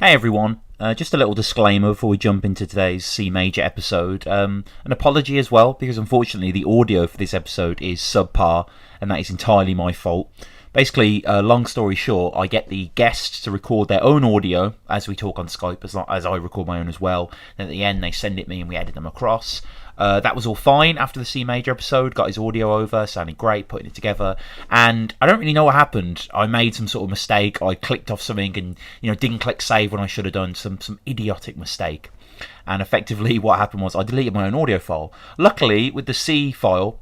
Hey everyone, just a little disclaimer before we jump into today's Cee Major episode. An apology as well, because unfortunately the audio for this episode is subpar, and that is entirely my fault. Basically, long story short, I get the guests to record their own audio as we talk on Skype, as I record my own as well. And at the end, they send it me and we edit them across. That was all fine after the Cee Major episode. Got his audio over, sounded great, putting it together. And I don't really know what happened. I made some sort of mistake. I clicked off something and didn't click save when I should have done. Some idiotic mistake. And effectively, what happened was I deleted my own audio file. Luckily, with the C file,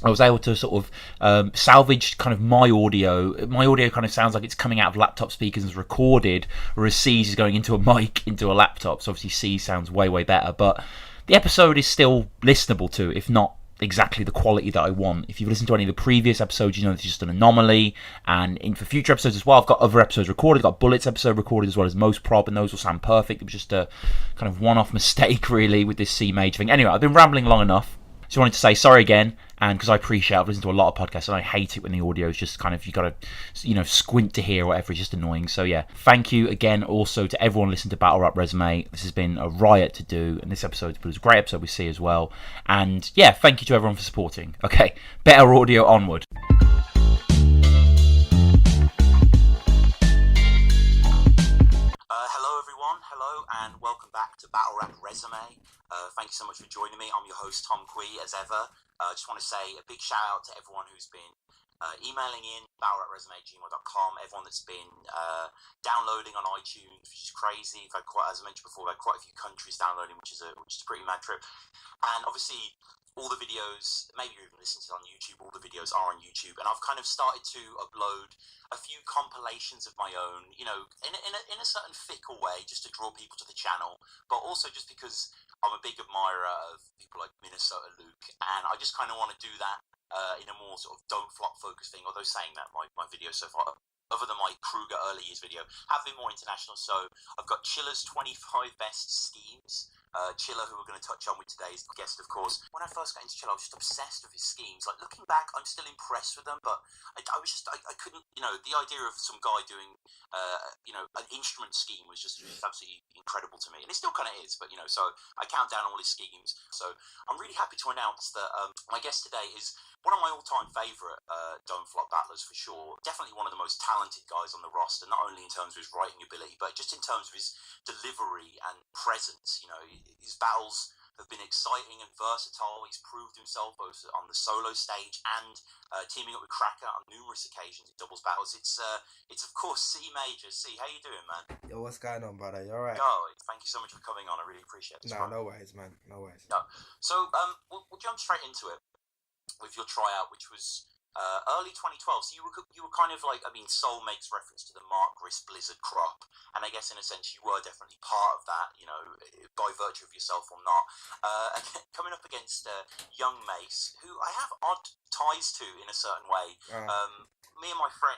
I was able to sort of salvage kind of my audio. My audio kind of sounds like it's coming out of laptop speakers and is recorded, whereas C's is going into a mic into a laptop. So obviously C sounds way, way better. But the episode is still listenable to, if not exactly the quality that I want. If you've listened to any of the previous episodes, you know it's just an anomaly. And for future episodes as well, I've got other episodes recorded. I've got Bullet's episode recorded as well as Most Prob, and those will sound perfect. It was just a kind of one-off mistake, really, with this Cee Major thing. Anyway, I've been rambling long enough. Just wanted to say sorry again, and because I appreciate I've listened to a lot of podcasts and I hate it when the audio is just kind of, you gotta squint to hear or whatever. It's just annoying. So yeah, thank you again also to everyone listening to BRR. This has been a riot to do, and this episode was a great episode with C as well. And yeah, thank you to everyone for supporting. Okay, better audio onward. Hello everyone, hello and welcome back to Battle Rap Resume. Thank you so much for joining me. I'm your host Tom Quee, as ever. Just want to say a big shout out to everyone who's been emailing in, battlerapresume@gmail.com, everyone that's been downloading on iTunes, which is crazy. As I mentioned before, we've had quite a few countries downloading, which is a pretty mad trip. And obviously, all the videos, maybe you're even listening to it on YouTube, all the videos are on YouTube, and I've kind of started to upload a few compilations of my own, in a certain fickle way, just to draw people to the channel, but also just because I'm a big admirer of people like Minnesota Luke, and I just kind of want to do that in a more sort of don't flop focus thing, although saying that, my videos so far, other than my Kruger early years video, have been more international. So I've got Chilla's 25 best schemes. Chilla, who we're going to touch on with today's guest, of course. When I first got into Chilla, I was just obsessed with his schemes. Like, looking back, I'm still impressed with them, but I couldn't, the idea of some guy doing, an instrument scheme was just absolutely incredible to me. And it still kind of is, but, so I count down all his schemes. So I'm really happy to announce that my guest today is one of my all-time favourite Don't Flop battlers, for sure. Definitely one of the most talented guys on the roster, not only in terms of his writing ability, but just in terms of his delivery and presence. His battles have been exciting and versatile. He's proved himself both on the solo stage and teaming up with Cracker on numerous occasions in doubles battles. It's of course Cee Major. C, how you doing, man? Yo, what's going on, brother? You alright? Yo, thank you so much for coming on. I really appreciate it. No worries, man. No worries. No. So we'll jump straight into it with your tryout, which was early 2012. So you were kind of like, Soul makes reference to the Mark Gris Blizzard crop, and I guess in a sense you were definitely part of that, by virtue of yourself or not. Coming up against young Mace, who I have odd ties to in a certain way. Me and my friend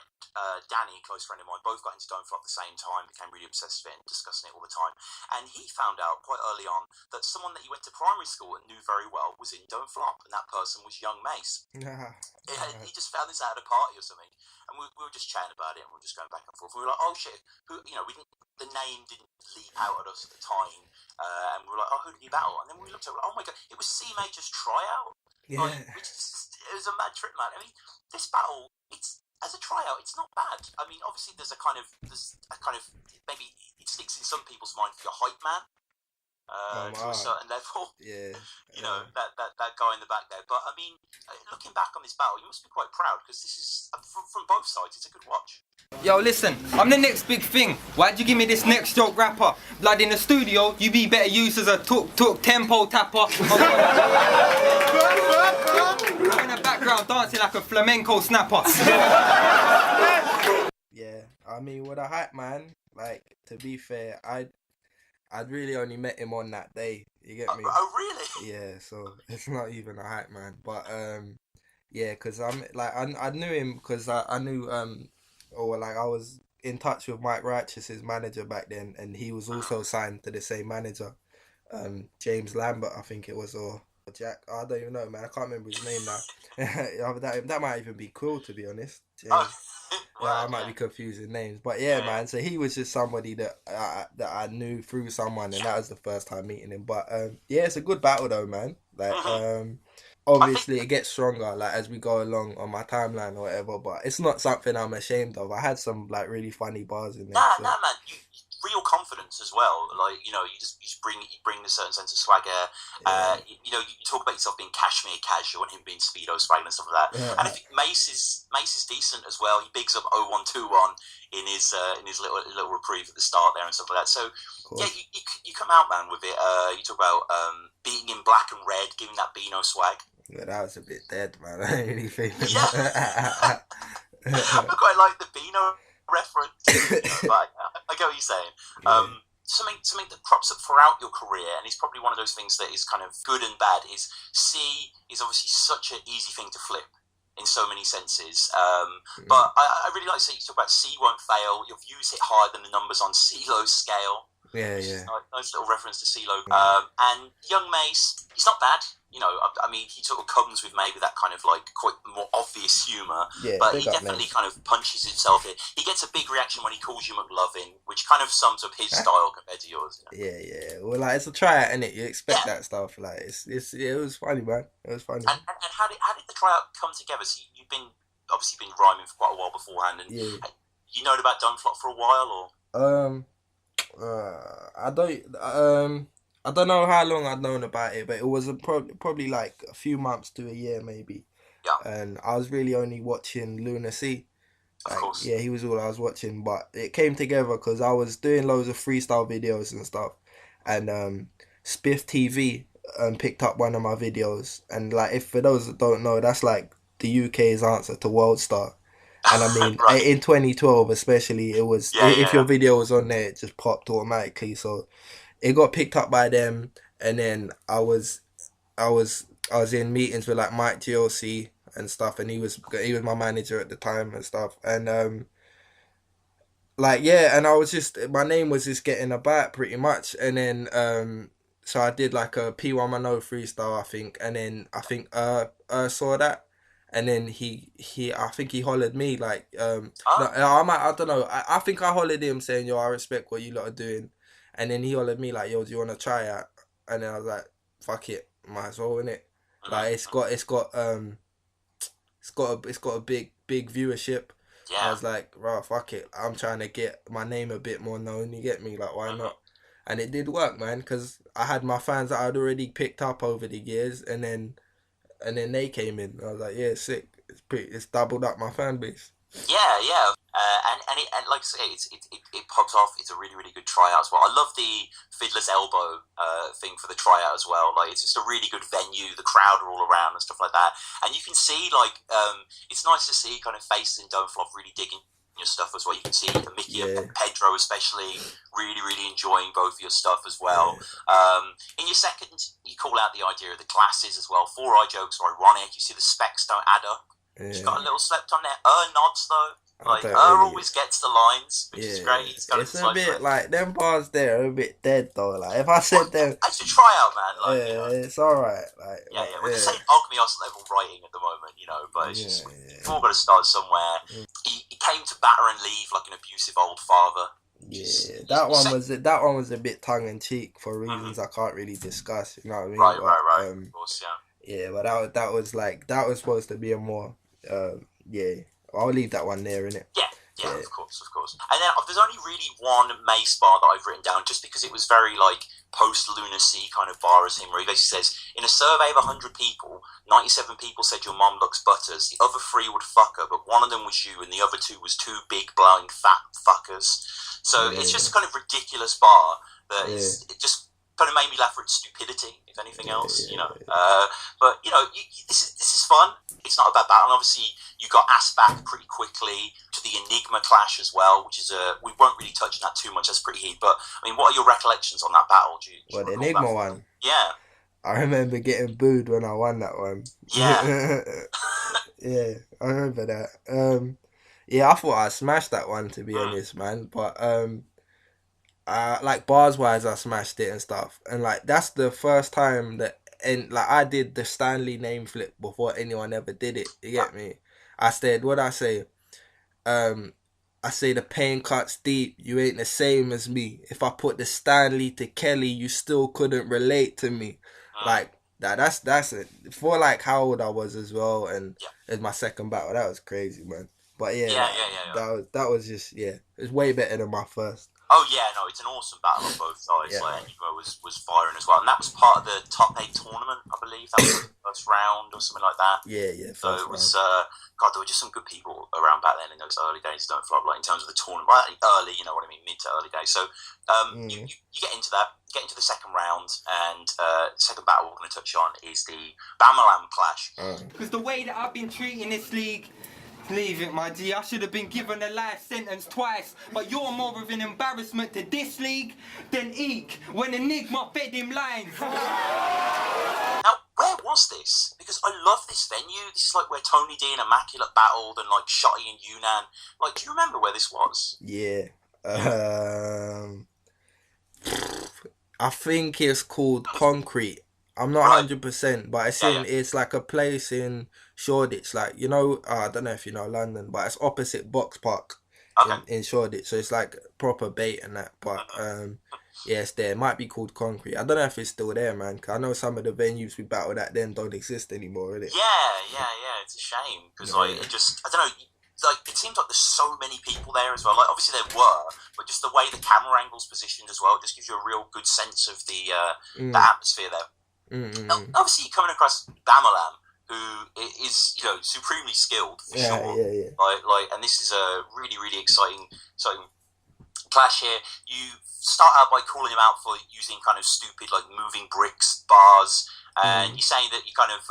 Danny, close friend of mine, both got into Don't Flop at the same time, became really obsessed with it and discussing it all the time. And he found out quite early on that someone that he went to primary school and knew very well was in Don't Flop, and that person was young Mace. He just found this out at a party or something, and we were just chatting about it, and we were just going back and forth. We were like, oh shit, the name didn't leap out at us at the time, and we were like, oh, who did he battle? And then we looked at it, oh my god, it was Cee Major's tryout. Yeah. It was a mad trip, man. This battle, as a tryout, it's not bad. Obviously there's a kind of maybe it sticks in some people's mind for your hype man. To a certain level, that guy in the back there. But looking back on this battle, you must be quite proud, because this is from both sides. It's a good watch. Yo, listen, I'm the next big thing. Why'd you give me this next stroke rapper? Blood in the studio, you be better used as a talk tempo tapper. In the background dancing like a flamenco snapper. Yeah, with a hype man, like, to be fair, I'd really only met him on that day. You get me? Oh, really? Yeah, so it's not even a hype man. But yeah, because I knew him because I knew I was in touch with Mike Righteous's manager back then, and he was also signed to the same manager, James Lambert, I think it was, or Jack. I don't even know, man. I can't remember his name now. That might even be cool, to be honest. James. Yeah, I might be confusing names, but yeah, man. So he was just somebody that I knew through someone, and that was the first time meeting him. But yeah, it's a good battle though, man. Like I think obviously it gets stronger like as we go along on my timeline or whatever. But it's not something I'm ashamed of. I had some like really funny bars in there. nah, So nah, man. Real confidence as well. Like you just bring a certain sense of swagger. yeah, You talk about yourself being cashmere casual and him being speedo swagger and stuff like that. And I think Mace is decent as well. He bigs up 0121 in his little reprieve at the start there and stuff like that. So yeah, you come out, man, with it. You talk about being in black and red, giving that Beano swag. yeah, that was a bit dead, man. I ain't really feeling Yeah. that. I quite like the Beano reference. But I get what you're saying. Yeah. Something that crops up throughout your career, and it's probably one of those things that is kind of good and bad, is C is obviously such an easy thing to flip in so many senses. But I really like to say you talk about C won't fail, your views hit higher than the numbers on CeeLo's scale. Yeah, yeah. Nice little reference to CeeLo. And young Mace, he's not bad. I mean, he sort of comes with maybe that kind of like quite more obvious humour, Yeah, but big he up, definitely Mace. kind of punches himself in. He gets a big reaction when he calls you McLovin, which kind of sums up his style compared to yours. Yeah, yeah. Well, like it's a tryout, innit? You expect Yeah. that stuff. Like it was funny, man. It was funny. And how did the tryout come together? So you've obviously been rhyming for quite a while beforehand, and Yeah. you known about Dunflop for a while, or I don't know how long I'd known about it, but it was probably like a few months to a year maybe. Yeah. And I was really only watching Lunacy. of course. Yeah, he was all I was watching, but it came together because I was doing loads of freestyle videos and stuff, and Spiff TV picked up one of my videos, and like if for those that don't know, that's like the UK's answer to Worldstar. And I mean, Right. in 2012 especially, it was if your video was on there, it just popped automatically. So it got picked up by them, and then I was in meetings with like Mike GLC and stuff, and he was my manager at the time and stuff, and like yeah, and I was just my name was just getting about pretty much, and then so I did like a P110 freestyle I think, and then I think saw that. And then he I think he hollered me like no, I don't know, I think I hollered him saying, yo, I respect what you lot are doing, and then he hollered me like, yo, do you want to try out? And then I was like, fuck it, might as well, innit? Like it's got a big viewership. Yeah. I was like, right, fuck it, I'm trying to get my name a bit more known, you get me, like why not? And it did work, man, because I had my fans that I'd already picked up over the years, and then they came in. I was like, yeah, sick. It's doubled up my fan base. Yeah. And like I say, it pops off. It's a really, really good tryout as well. I love the Fiddler's Elbow thing for the tryout as well. Like it's just a really good venue. The crowd are all around and stuff like that. And you can see like it's nice to see kind of faces in Dunflop really digging your stuff as well. You can see Mickey and Pedro especially really, really enjoying both your stuff as well. In your second, you call out the idea of the glasses as well. 4-eye jokes are ironic. You see the specs don't add up. She's got a little slept on there. Nods though. Like always gets the lines, which is great. It's a bit like them bars there are a bit dead though. Like if I said them, I should try out, man. Like, it's alright. Like We're the same Ogmios level writing at the moment, but it's just we've all got to start somewhere. He came to batter and leave like an abusive old father. Yeah, that one was a bit tongue in cheek for reasons I can't really discuss. You know what I mean? Right. Of course, yeah. Yeah, but that was supposed to be a more I'll leave that one there, innit? Yeah, of course. And then there's only really one Mace bar that I've written down, just because it was very like post-lunacy kind of bar as him, where he basically says, in a survey of 100 people, 97 people said your mom looks butters, the other 3 would fuck her, but one of them was you, and the other 2 was 2 big, blowing, fat fuckers. So it's just a kind of ridiculous bar that it just kind of made me laugh for its stupidity, if anything else, But, this is fun. It's not a bad battle. And obviously, you got asked back pretty quickly to the Enigma clash as well, which is we won't really touch on that too much. That's pretty heat. But, I mean, what are your recollections on that battle? The Enigma one? Yeah. I remember getting booed when I won that one. Yeah. Yeah, I remember that. I thought I smashed that one, to be honest, man. But, like bars-wise, I smashed it and stuff. And, like, that's the first time that... And like I did the Stanley name flip before anyone ever did it. You get me? I said, what I say? I say the pain cuts deep, you ain't the same as me. If I put the Stanley to Kelly, you still couldn't relate to me. Like that's it. For like how old I was as well, and it's my second battle. That was crazy, man. But yeah, that was just it's way better than my first. Oh yeah, no, it's an awesome battle on both sides. Yeah. Like Enigma was firing as well, and that was part of the top 8 tournament, I believe. That was the first round or something like that. Yeah. So it was God, there were just some good people around back then in those early days. Don't flop, like in terms of the tournament, well, early, you know what I mean, mid to early days. So you get into that, get into the second round, and second battle we're going to touch on is the Bamalam clash. Because the way that I've been treating this league, leave it, my G. I should have been given a life sentence twice. But you're more of an embarrassment to this league than Eek when Enigma fed him lines. Now, where was this? Because I love this venue. This is like where Tony D and Immaculate battled, and like Shotty and Yunnan. Like, do you remember where this was? Yeah. I think it's called Concrete. I'm not 100%, but it's like a place in Shoreditch, like, you know, I don't know if you know London, but it's opposite Box Park in Shoreditch, so it's like proper bait and that, but it's there. It might be called Concrete. I don't know if it's still there, man, because I know some of the venues we battled at then don't exist anymore, really. Yeah, it's a shame, because like, it just, I don't know, like, it seems like there's so many people there as well. Like, obviously there were, but just the way the camera angle's positioned as well, it just gives you a real good sense of the atmosphere there. Now, obviously, you're coming across Bamalam, who is, you know, supremely skilled for sure. Yeah. Like, and this is a really, really exciting clash here. You start out by calling him out for using kind of stupid, like, moving bricks, bars, and you're saying that you kind of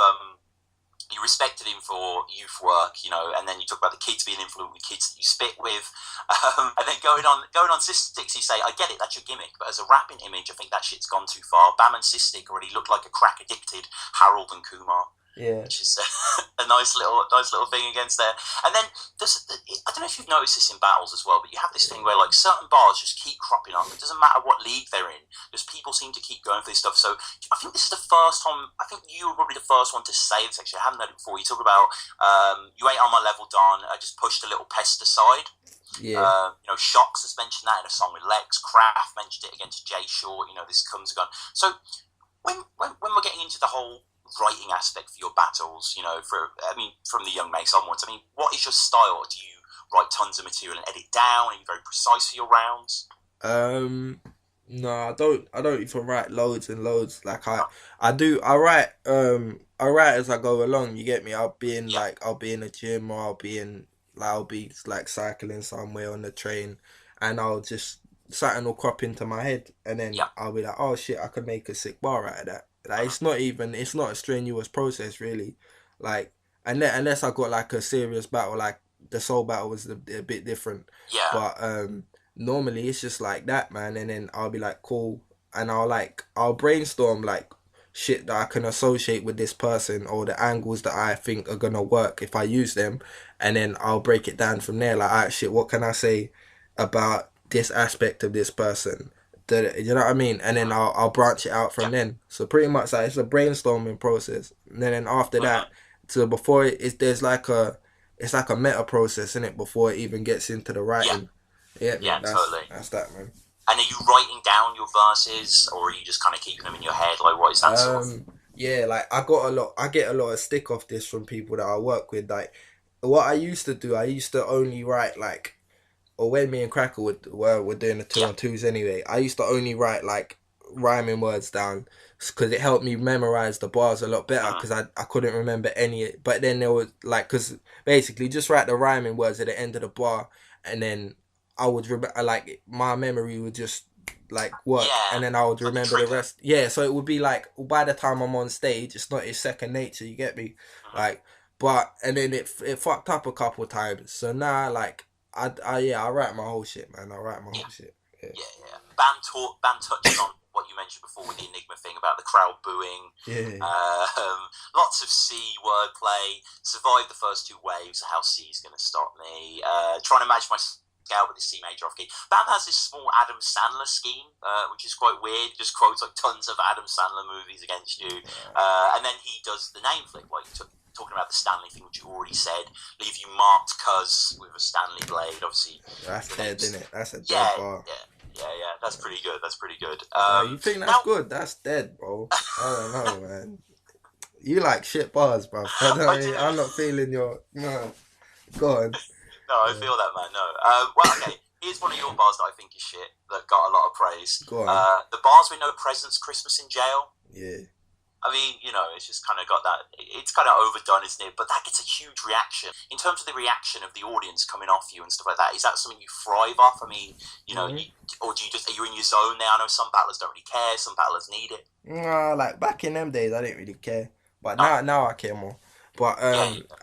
you respected him for youth work, you know, and then you talk about the kids being influenced with kids that you spit with, and then going on Cystic, you say, I get it, that's your gimmick, but as a rapping image, I think that shit's gone too far. Bam and Cystic already look like a crack addicted Harold and Kumar. Yeah, which is a nice little thing against there. And then I don't know if you've noticed this in battles as well, but you have this thing where like certain bars just keep cropping up. It doesn't matter what league they're in. Just people seem to keep going for this stuff. So I think this is the first time. I think you were probably the first one to say this. Actually, I haven't heard it before. You talk about you ain't on my level, Don. I just pushed a little pesticide. Yeah. You know, Shocks has mentioned that in a song with Lex. Kraft mentioned it against Jay Short. You know, this comes and gone. So when we're getting into the whole writing aspect for your battles, you know, from the young Mace onwards, I mean, what is your style? Do you write tons of material and edit down? Are you very precise for your rounds? No, I don't even write loads and loads. Like I write as I go along, you get me? I'll be in a gym, or I'll be cycling somewhere on the train, and I'll just something will crop into my head, and then I'll be like, oh shit, I could make a sick bar out of that. Like, it's not a strenuous process really, like, unless I got like a serious battle, like the Soul battle was a bit different. Yeah. But normally it's just like that, man, and then I'll be like, cool, and I'll brainstorm like shit that I can associate with this person, or the angles that I think are gonna work if I use them, and then I'll break it down from there. Like, alright, shit, what can I say about this aspect of this person? You know what I mean? And then I'll branch it out from then. So pretty much like it's a brainstorming process. And then after that, to before there's like a meta process in it before it even gets into the writing. Yeah, man, totally. That's that, man. And are you writing down your verses, or are you just kind of keeping them in your head? Like, what is that sort of? Yeah, like I get a lot of stick off this from people that I work with. Like, what I used to do, I used to only write like, or when me and Cracker were doing the 2-on-2s anyway, I used to only write like rhyming words down, because it helped me memorize the bars a lot better, because I couldn't remember any. But then there was like, because basically just write the rhyming words at the end of the bar, and then I would like my memory would just like work, and then I would remember the rest. Yeah, so it would be like by the time I'm on stage, it's second nature. You get me? Like, but and then it fucked up a couple of times. So now like. I write my whole shit, man. I write my whole shit. Yeah. Bam touched on what you mentioned before with the Enigma thing about the crowd booing. Yeah. Lots of C wordplay. Survived the first 2 waves of how C's going to stop me. Trying to match my scale with the C major off key. Bam has this small Adam Sandler scheme, which is quite weird. He just quotes like tons of Adam Sandler movies against you. And then he does the name flip, like talking about the Stanley thing, which you already said. Leave you marked cuz with a Stanley blade, obviously. That's dead, isn't it? That's a dead Yeah, bar. yeah. That's pretty good. That's pretty good. You think that's good? That's dead, bro. I don't know, man. You like shit bars, bro. I'm not feeling your... No. Go on. No, I feel that, man. No. Well, okay. Here's one of your bars that I think is shit, that got a lot of praise. Go on. The bars with no presents, Christmas in jail. Yeah. I mean, you know, it's just kind of got that. It's kind of overdone, isn't it? But that gets a huge reaction. In terms of the reaction of the audience coming off you and stuff like that, is that something you thrive off? I mean, you know, or do you just, are you in your zone there? I know some battlers don't really care. Some battlers need it. Nah, like back in them days, I didn't really care. But now I care more. But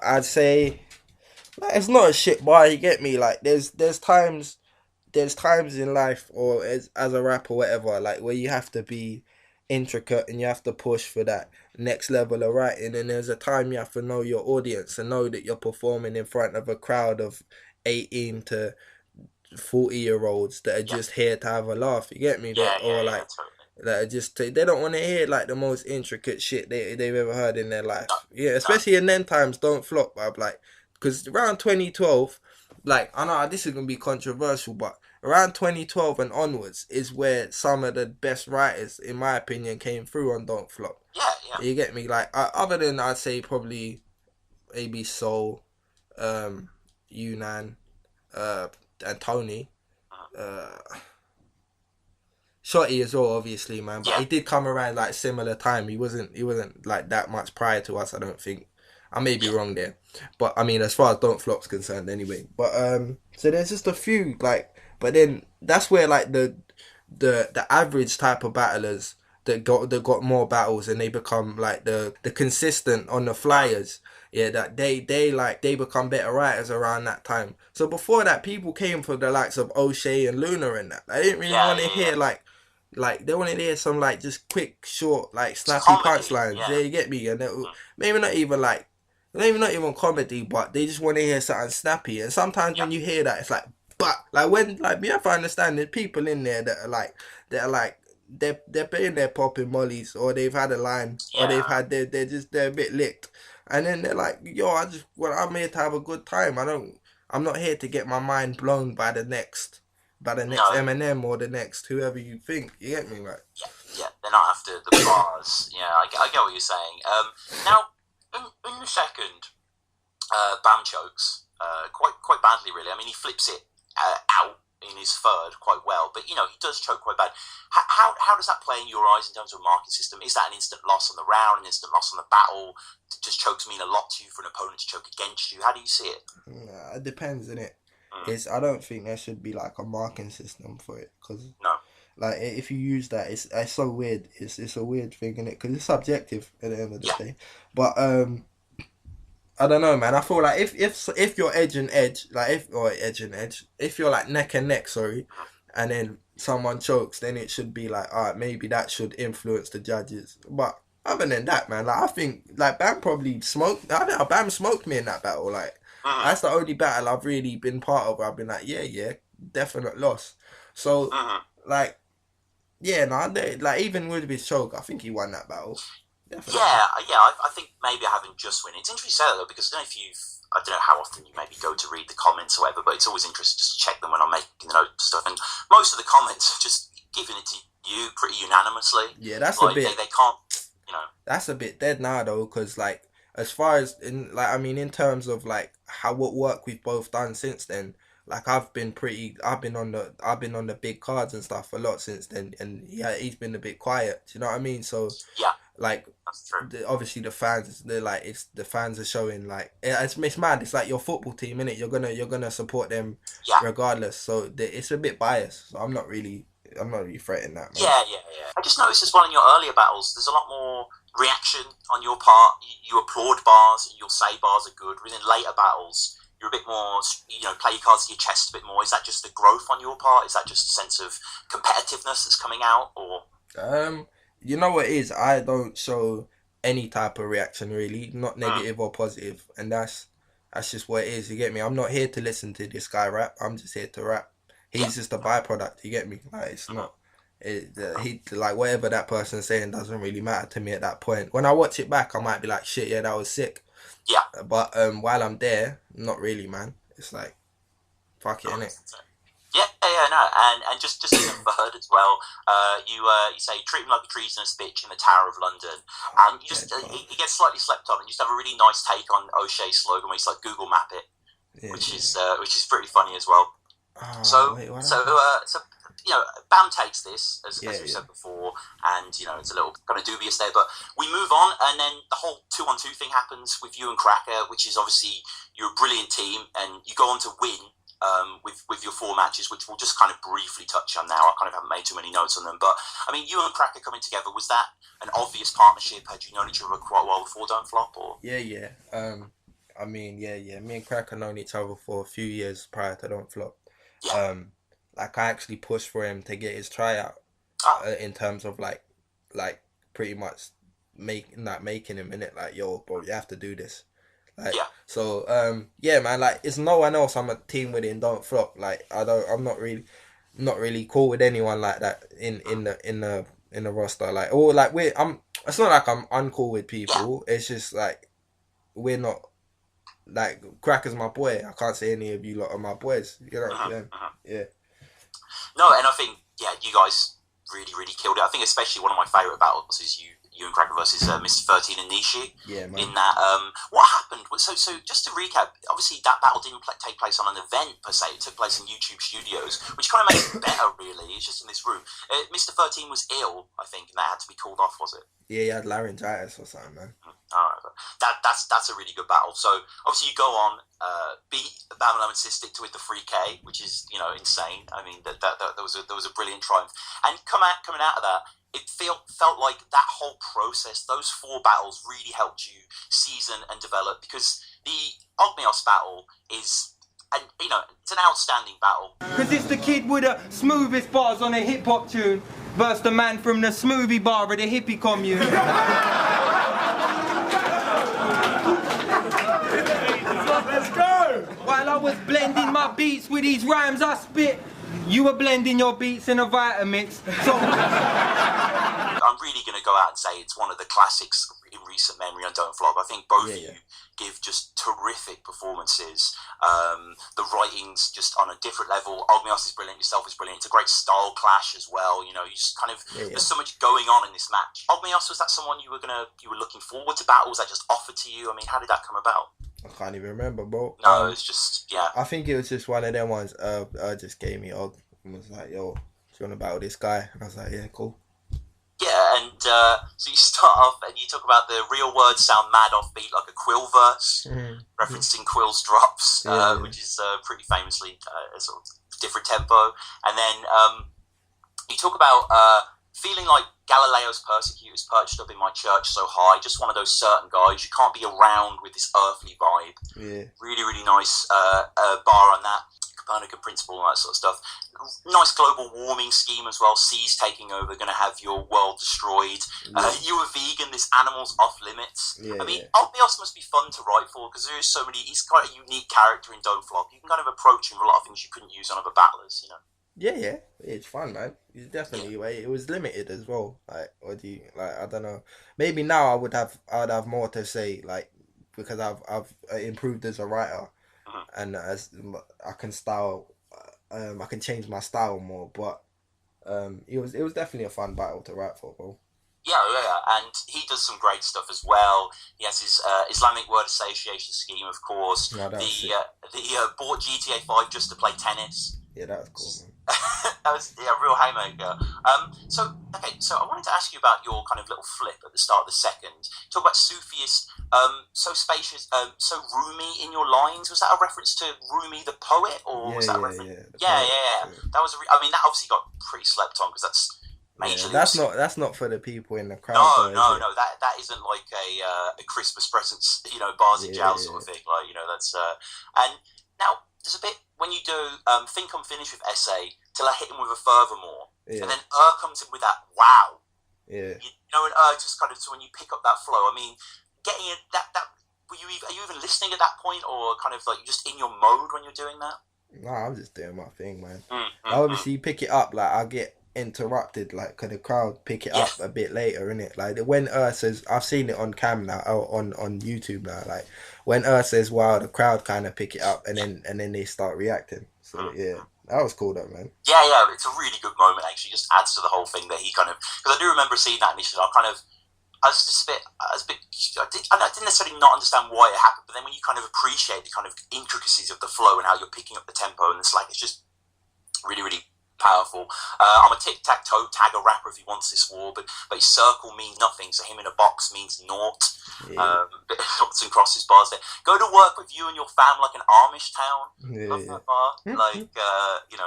I'd say, like, it's not a shit bar. You get me? Like, there's times in life, or as a rapper, whatever, like where you have to be intricate and you have to push for that next level of writing, and there's a time you have to know your audience and know that you're performing in front of a crowd of 18 to 40-year-olds that are just here to have a laugh. You get me? Totally. That are just, they don't want to hear like the most intricate shit they've ever heard in their life. Especially in them times. Don't flop, bruv. Like, because around 2012, like, I know this is gonna be controversial, but around 2012 and onwards is where some of the best writers, in my opinion, came through on Don't Flop. Yeah. You get me? Like, other than, I'd say probably AB Soul, Yunan, and Tony, Shotty as well, obviously, man. But he did come around like similar time. He wasn't like that much prior to us, I don't think. I may be wrong there, but I mean, as far as Don't Flop's concerned, anyway. But so there's just a few, like, but then that's where like the average type of battlers that got more battles, and they become like the consistent on the flyers. Yeah, that they become better writers around that time. So before that, people came for the likes of O'Shea and Luna and that. I didn't really want to hear like they wanted to hear some like just quick, short, like snappy punchlines. Yeah, you get me? And maybe not even comedy, but they just want to hear something snappy. And sometimes when you hear that, it's like, but like when like me, have to understand there's people in there that are like they're in there popping mollies, or they've had a line, or they're a bit licked, and then they're like, yo, I'm here to have a good time. I'm not here to get my mind blown by the next Eminem or the next whoever you think. You get me, right? Yeah. They're not after the bars. Yeah, I get what you're saying. Now, in the second, Bam chokes quite badly, really. I mean, he flips it out in his third quite well, but you know, he does choke quite bad. How does that play in your eyes in terms of a marking system? Is that an instant loss on the round, an instant loss on the battle? Does chokes mean a lot to you for an opponent to choke against you? How do you see it? It depends, innit? I don't think there should be like a marking system for it, because like if you use that, it's so weird. It's a weird thing, innit? Because it's subjective at the end of the day. But I don't know, man. I feel like if you're edge and edge, if you're like neck and neck, and then someone chokes, then it should be like, alright, maybe that should influence the judges. But other than that, man, like I think like Bam probably smoked. I think Bam smoked me in that battle. Like that's the only battle I've really been part of where I've been like, yeah, definite loss. So like, like even with his choke, I think he won that battle. Definitely. Yeah. I think maybe I haven't just win. It's interesting to say that though, because I don't know how often you maybe go to read the comments or whatever, but it's always interesting just to check them when I'm making the notes and stuff. And most of the comments are just giving it to you pretty unanimously. Yeah, that's like, a bit. They can't, you know. That's a bit dead now though, because like as far as in terms of like what work we've both done since then. Like I've been on the big cards and stuff a lot since then, and he's been a bit quiet. Do you know what I mean? So like that's true. Obviously the fans are showing like it's mad. It's like your football team, innit? You're gonna support them regardless. So it's a bit biased. So I'm not really threatening that, man. Yeah. I just noticed as well in your earlier battles, there's a lot more reaction on your part. You applaud bars, you'll say bars are good. Within later battles, you're a bit more, play your cards to your chest a bit more. Is that just the growth on your part? Is that just a sense of competitiveness that's coming out, or? You know what it is? I don't show any type of reaction really, not negative or positive, and that's just what it is. You get me? I'm not here to listen to this guy rap. I'm just here to rap. He's just a byproduct. You get me? Like it's not. Like whatever that person's saying doesn't really matter to me at that point. When I watch it back, I might be like, shit, yeah, that was sick. Yeah. But while I'm there, not really, man. It's like, fuck it, innit? Yeah, no, and just as a bird as well. You say treat him like a treasonous bitch in the Tower of London, and you just he gets slightly slept on, and you just have a really nice take on O'Shea's slogan where he's like Google Map it, which is pretty funny as well. So you know, Bam takes this as we said before, and you know it's a little kind of dubious there, but we move on, and then the whole 2-on-2 thing happens with you and Cracker, which is obviously you're a brilliant team, and you go on to win. With your 4 matches, which we'll just kind of briefly touch on now. I kind of haven't made too many notes on them, but I mean, you and Cracker coming together, was that an obvious partnership? Had you known each other quite well before Don't Flop? Or Yeah. I mean, yeah. Me and Cracker known each other for a few years prior to Don't Flop. Yeah. Like I actually pushed for him to get his tryout. In terms of like pretty much making him in it. Like, yo, bro, you have to do this. Like, so man, like it's no one else I'm a team with in Don't Flop. Like I'm not really cool with anyone like that in the roster. Like, or like it's not like I'm uncool with people. It's just like we're not, like, Cracker's my boy. I can't say any of you lot are my boys. You know what I'm saying? Yeah. No, and I think you guys really killed it. I think especially one of my favourite battles is you and Cracker versus Mr. 13 and Nishi. Yeah, man. In that, what happened? So just to recap, obviously that battle didn't take place on an event per se. It took place in YouTube studios, which kind of makes it better, really. It's just in this room. Mr. 13 was ill, I think, and that had to be called off, was it? Yeah, he had laryngitis or something, man. Alright, that's a really good battle. So obviously you go on, beat Bam and Sis, stick to with the 3K, which is, you know, insane. I mean, that was a brilliant triumph. And coming out of that, it felt like that whole process, those 4 battles really helped you season and develop, because the Ogmios battle is, and you know, it's an outstanding battle. Because it's the kid with the smoothest bars on a hip hop tune versus the man from the smoothie bar of the hippie commune. Let's go! While I was blending my beats with these rhymes I spit, you were blending your beats in a Vitamix. So I'm really going to go out and say it's one of the classics in recent memory on Don't Flop. I think both of you give just terrific performances. The writing's just on a different level. Ogmios is brilliant, yourself is brilliant. It's a great style clash as well. You know, you just kind of there's so much going on in this match. Ogmios, was that someone you were looking forward to battle? Was that just offered to you? I mean, how did that come about? I can't even remember, bro. No, it's just I think it was just one of them ones. Just gave me Og and was like, "Yo, do you want to battle this guy?" And I was like, "Yeah, cool." Yeah, and so you start off and you talk about the real words sound mad off beat like a Quill verse, referencing Quill's drops, which is pretty famously a sort of different tempo. And then you talk about feeling like Galileo's persecutors perched up in my church so high, just one of those certain guys you can't be around with this earthly vibe. Yeah. Really nice bar on that. Copernican principle and that sort of stuff. Nice global warming scheme as well. Seas taking over, going to have your world destroyed. You were vegan, this animal's off limits. I mean, Ogmios must be fun to write for, because there is so many. He's quite a unique character in Don't Flop. You can kind of approach him with a lot of things you couldn't use on other battlers, you know. Yeah, it's fun, man. It's definitely it was limited as well. Like, what do you like? I don't know. Maybe now I would have more to say, like, because I've improved as a writer. And as I can I can change my style more, but it was definitely a fun battle to write for, bro. Yeah, and he does some great stuff as well. He has his Islamic word association scheme, of course. No, bought GTA 5 just to play tennis. Yeah, that was cool, man. That was a real haymaker. So I wanted to ask you about your kind of little flip at the start of the second. Talk about Sufist, so spacious, so Rumi in your lines. Was that a reference to Rumi the poet, or was that a reference? Yeah. That was. I mean, that obviously got pretty slept on, because that's major. Yeah, that's not for the people in the crowd. No. That isn't like a Christmas presents, you know, bars and jowls sort of thing. Like, you know, that's and now there's a bit when you do think I'm finished with essay till I hit him with a furthermore, and then comes in with that wow. Yeah. You know, and just kind of, so when you pick up that flow, I mean, getting it that are you even listening at that point, or kind of like you're just in your mode when you're doing that? No, I'm just doing my thing, man. Obviously, you pick it up, like interrupted, like, could the crowd pick it up a bit later, innit? Like, when says, I've seen it on cam now, on YouTube now, like, when says, wow, the crowd kind of pick it up, and then they start reacting. So, yeah, that was cool, though, man. Yeah, it's a really good moment, actually. It just adds to the whole thing that he kind of, because I do remember seeing that initially, I didn't necessarily not understand why it happened, but then when you kind of appreciate the kind of intricacies of the flow and how you're picking up the tempo and the slack, it's just really, really powerful. I'm a tic-tac-toe, tag a rapper if he wants this war, but his circle means nothing, so him in a box means naught. Noughts and crosses bars there. Go to work with you and your fam like an Amish town. Love that bar. Like,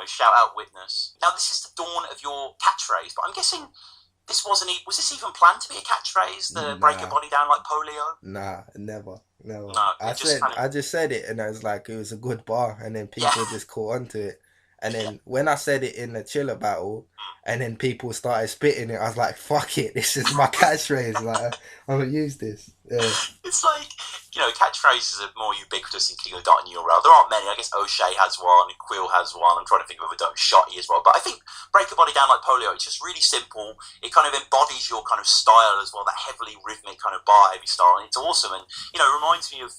shout out Witness. Now, this is the dawn of your catchphrase, but I'm guessing was this even planned to be a catchphrase? The break your body down like polio? Nah, never. No, I just said it, and I was like, it was a good bar, and then people just caught onto it. And then when I said it in the Chilla battle, and then people started spitting it, I was like, fuck it, this is my catchphrase. Like, I'm gonna use this. Yeah. It's like, catchphrases are more ubiquitous in King of Dot and URL. There aren't many. I guess O'Shea has one, and Quill has one. I'm trying to think of a don't Shotty as well. But I think Break Your Body Down Like Polio, it's just really simple. It kind of embodies your kind of style as well, that heavily rhythmic kind of bar heavy style. And it's awesome. And, it reminds me of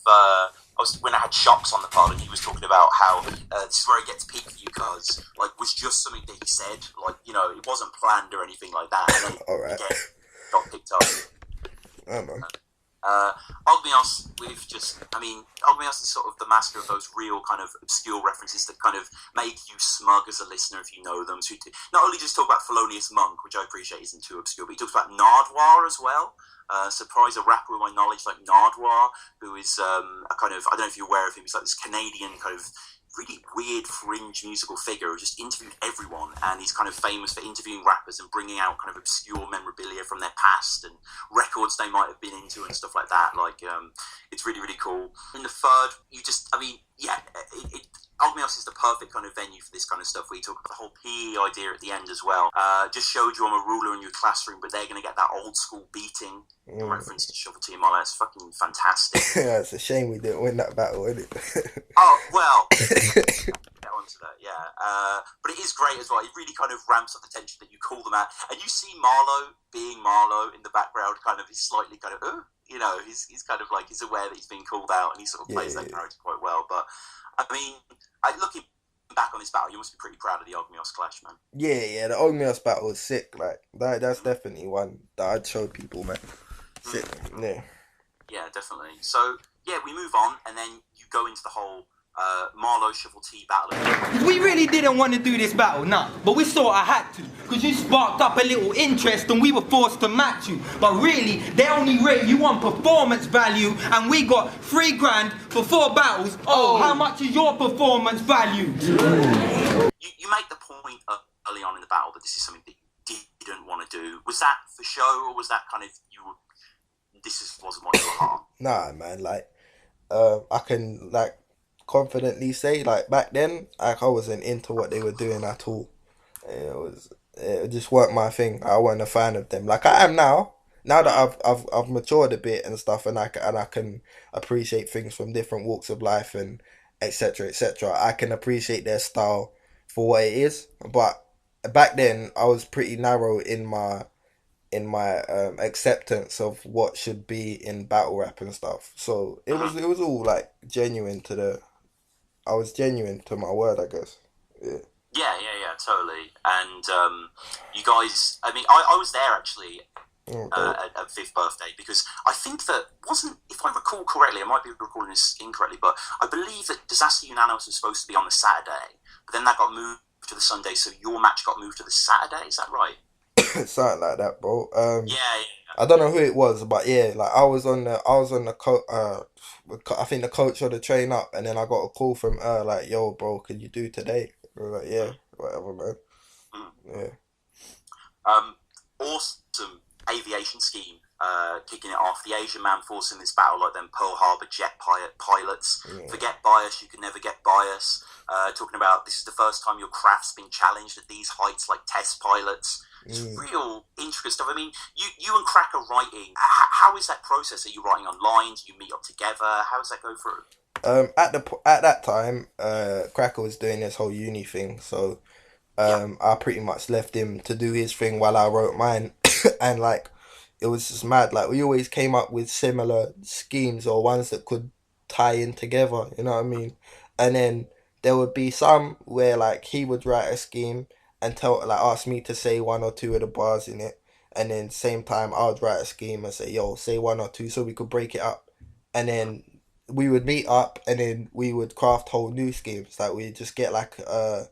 when I had Shocks on the pod, and he was talking about how this is where it gets peak for you, cuz, like, was just something that he said. Like, it wasn't planned or anything like that. And then, Alright. Again, got picked up. I don't know. Ogmios Ogmios is sort of the master of those real kind of obscure references that kind of make you smug as a listener if you know them. So not only just talk about Felonious Monk, which I appreciate isn't too obscure, but he talks about Nardwar as well. Surprise a rapper with my knowledge like Nardwar, who is a kind of, I don't know if you're aware of him, he's like this Canadian kind of really weird fringe musical figure who just interviewed everyone, and he's kind of famous for interviewing rappers and bringing out kind of obscure memorabilia from their past and records they might have been into and stuff like that. Like, it's really, really cool. In the third, Ogmios is the perfect kind of venue for this kind of stuff, where you talk about the whole PE idea at the end as well. Just showed you I'm a ruler in your classroom, but they're going to get that old school beating. The reference to Shovel T and Marlo, it's fucking fantastic. Yeah, it's a shame we didn't win that battle, isn't it? Oh, well, get onto that, yeah. But it is great as well. It really kind of ramps up the tension that you call them out. And you see Marlo being Marlo in the background, kind of, he's slightly kind of, he's kind of like, he's aware that he's being called out, and he sort of plays that character quite well. But, I mean, looking back on this battle, you must be pretty proud of the Ogmios clash, man. Yeah, the Ogmios battle was sick. Like, that's definitely one that I'd show people, man. Sick, yeah. Yeah, definitely. So, yeah, we move on, and then you go into the whole Marlo Shovel T battle. We really didn't want to do this battle, nah, but we sort of had to, because you sparked up a little interest and we were forced to match you. But really, they only rate you on performance value, and we got $3,000 for 4 battles. Oh, how much is your performance value? You make the point early on in the battle that this is something that you didn't want to do. Was that for show, or was that kind of, wasn't what you were heart? Nah, man, like, I can, like, confidently say, like, back then, like, I wasn't into what they were doing at all. It just weren't my thing. I wasn't a fan of them. Like, I am now that I've matured a bit and stuff, and I can appreciate things from different walks of life and etc. I can appreciate their style for what it is. But back then, I was pretty narrow in my acceptance of what should be in battle rap and stuff. So it was all like genuine I was genuine to my word, I guess. Yeah, totally. And you guys, I mean, I was there actually at 5th birthday, because I think that if I recall correctly, I might be recalling this incorrectly, but I believe that Disaster Unanimous was supposed to be on the Saturday, but then that got moved to the Sunday, so your match got moved to the Saturday, is that right? Something like that, bro. Yeah. I don't know who it was, but yeah, like I was on the I think the coach or the train up, and then I got a call from her like, "Yo, bro, can you do today?" I was like, "Yeah, whatever, man." Yeah. Awesome aviation scheme. Kicking it off, the Asian man forcing this battle like them Pearl Harbor jet pilots. Yeah. Forget bias, you can never get bias. Talking about this is the first time your craft's been challenged at these heights like test pilots. It's real intricate stuff. I mean, you and Crack are writing. How is that process? Are you writing online? Do you meet up together? How does that go through? At that time, Cracker was doing this whole uni thing, so I pretty much left him to do his thing while I wrote mine, and like it was just mad. Like we always came up with similar schemes or ones that could tie in together. You know what I mean? And then there would be some where like he would write a scheme and ask me to say one or two of the bars in it, and then same time I would write a scheme and say, yo, say one or two so we could break it up, and then we would meet up and then we would craft whole new schemes. Like we'd just get like a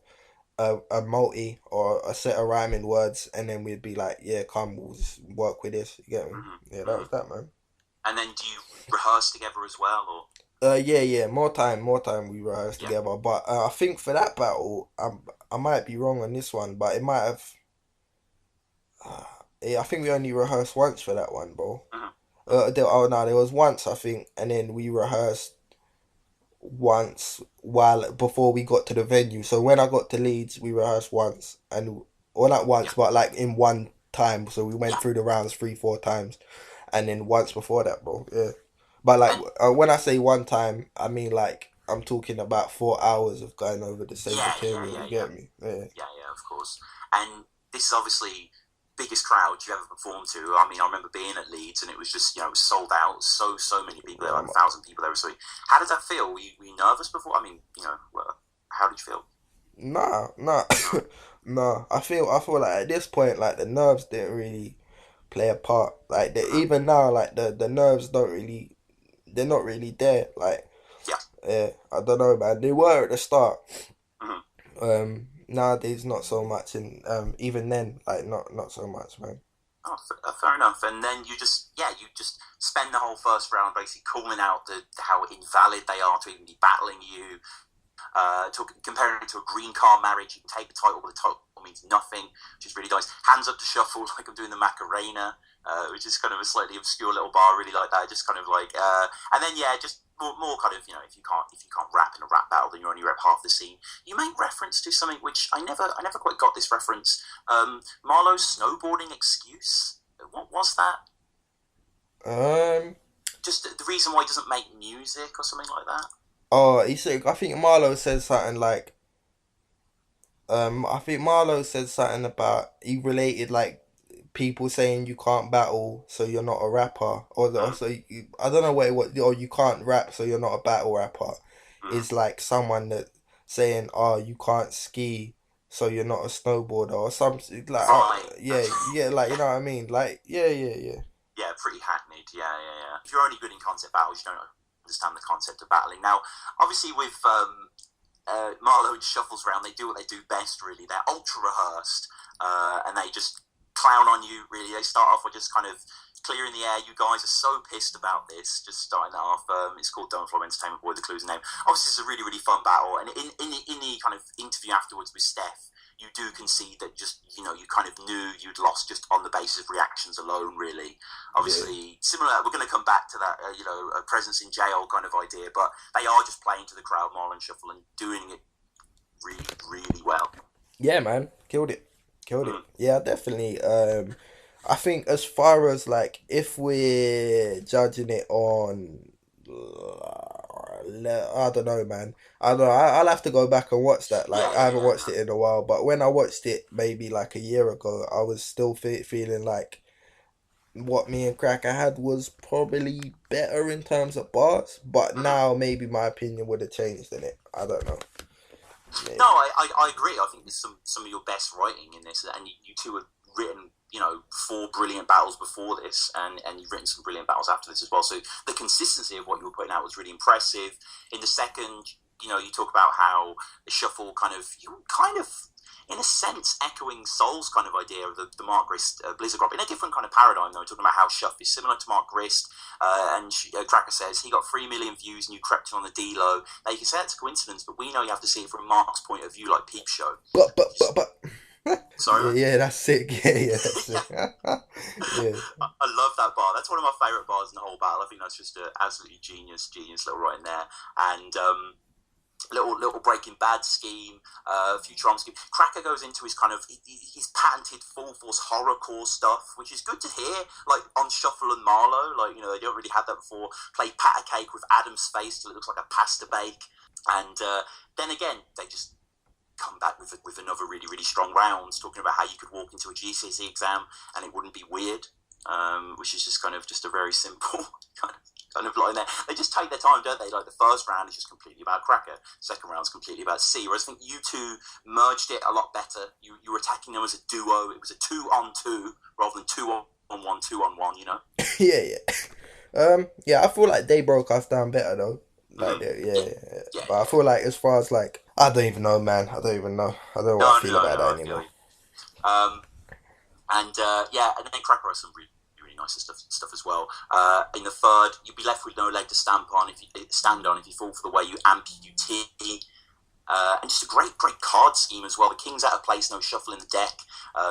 multi or a set of rhyming words, and then we'd be like, yeah, come, we'll just work with this. You get me? Yeah, that was that, man. And then do you rehearse together as well, or? Yeah, more time we rehearsed together. But I think for that battle, I might be wrong on this one, but it might have. Yeah, I think we only rehearsed once for that one, bro. There was once I think, and then we rehearsed once before we got to the venue. So when I got to Leeds, we rehearsed once, not once, but like in one time. So we went through the rounds 3-4 times, and then once before that, bro. Yeah. But like when I say one time, I mean like I'm talking about 4 hours of going over the same material. You get me? Yeah, of course. And this is obviously biggest crowd you ever performed to. I mean, I remember being at Leeds and it was just, it was sold out. So many people there, like 1,000 people there. So how did that feel? Were you nervous before? I mean, how did you feel? Nah. Nah. I feel like at this point, like the nerves didn't really play a part. Like even now, like the nerves they're not really there. Like, I don't know, man. They were at the start. Nowadays, not so much, and even then, like not so much, man. Oh, fair enough. And then you just spend the whole first round basically calling out how invalid they are to even be battling you. Comparing it to a green car marriage, you can take the title, but the title means nothing, which is really nice. Hands up to shuffle, like I'm doing the Macarena, which is kind of a slightly obscure little bar. I really like that. Just kind of like, and then just more kind of, if you can't rap in a rap battle, then you only rap half the scene. You make reference to something which I never quite got this reference. Marlo's snowboarding excuse. What was that? Just the reason why he doesn't make music or something like that. Oh, he said. I think Marlo said something like. I think Marlo said something about he related like people saying you can't battle, so you're not a rapper, I don't know what or you can't rap, so you're not a battle rapper. Is like someone that saying, oh, you can't ski, so you're not a snowboarder or something like. Yeah, like you know what I mean, like yeah. Yeah, pretty hackneyed. Yeah. If you're only good in concept battles, you don't understand the concept of battling. Now, obviously, with Marlo and Shuffles round, they do what they do best. Really, they're ultra rehearsed, and they just clown on you. Really, they start off with just kind of clearing the air. You guys are so pissed about this. Just starting that off. It's called Don't Flow Entertainment Boy. The clue's name. Obviously, it's a really, really fun battle. And in the kind of interview afterwards with Steph, you do concede that just, you kind of knew you'd lost just on the basis of reactions alone, really. Obviously, similar, we're going to come back to that, a presence in jail kind of idea, but they are just playing to the crowd, Marlo and Shuffle, and doing it really, really well. Yeah, man. Killed it. Yeah, definitely. I think as far as, like, if we're judging it on... I don't know, man. I don't know. I'll have to go back and watch that. Like, I haven't watched it in a while, but when I watched it maybe like a year ago, I was still feeling like what me and Cracker had was probably better in terms of bars, but now maybe my opinion would have changed in it. I don't know. Maybe. No, I agree. I think there's some of your best writing in this, and you two have written 4 brilliant battles before this, and you've written some brilliant battles after this as well. So the consistency of what you were putting out was really impressive. In the second, you talk about how the Shuffle you in a sense echoing Soul's kind of idea of the Mark Grist Blizzard Grop in a different kind of paradigm, though, talking about how Shuff is similar to Mark Grist, and Cracker says he got 3 million views and you crept in on the D-Low. Now you can say it's a coincidence, but we know you have to see it from Mark's point of view, like Peep Show. But Sorry? Yeah, that's sick. Yeah, that's sick. Yeah. I love that bar. That's one of my favourite bars in the whole battle. I think that's just an absolutely genius little writing there. And little Breaking Bad scheme, Futurama scheme. Cracker goes into his kind of his patented full force horrorcore stuff, which is good to hear. Like on Shuffle and Marlo, like they don't really have that before. Play pat a cake with Adam's face till it looks like a pasta bake, and then again they just come back with another really, really strong round, talking about how you could walk into a GCSE exam and it wouldn't be weird, which is just kind of just a very simple kind of line there. They just take their time, don't they? Like the first round is just completely about Cracker, second round is completely about C. Whereas I think you two merged it a lot better. You were attacking them as a duo. It was a 2-on-2 rather than 2-on-1, 2-on-1. You know? Yeah. I feel like they broke us down better though. Like, yeah. But I feel like as far as like, I don't even know, man. I don't know what I feel about that anymore. And then Cracker has some really, really nice stuff as well. In the third, you'd be left with no leg to stand on if you fall for the way you amputee. And just a great card scheme as well. The king's out of place, no shuffle in the deck.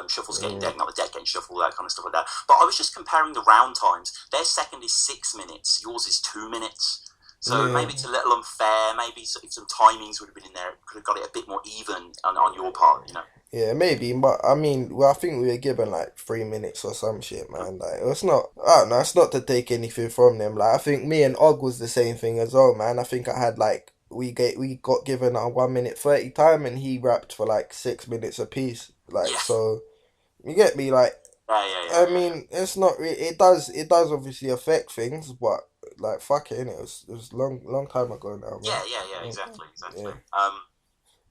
Shuffle's getting deck, not the deck getting shuffled, that kind of stuff like that. But I was just comparing the round times. Their second is 6 minutes. Yours is 2 minutes. So maybe it's a little unfair. Maybe if some timings would have been in there, it could have got it a bit more even on your part, you know. Yeah, maybe, but I mean, I think we were given like 3 minutes or some shit, man. Like, it's not, I don't know, it's not to take anything from them. Like, I think me and Og was the same thing as well, man. I think I had like, we got given a 1 minute 30 time and he rapped for like 6 minutes a piece. Like, so, you get me? Like, I mean, it's not, it does obviously affect things, but like, fuck it, innit? It was a long time ago now, man. Yeah, exactly. Yeah.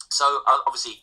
So, obviously,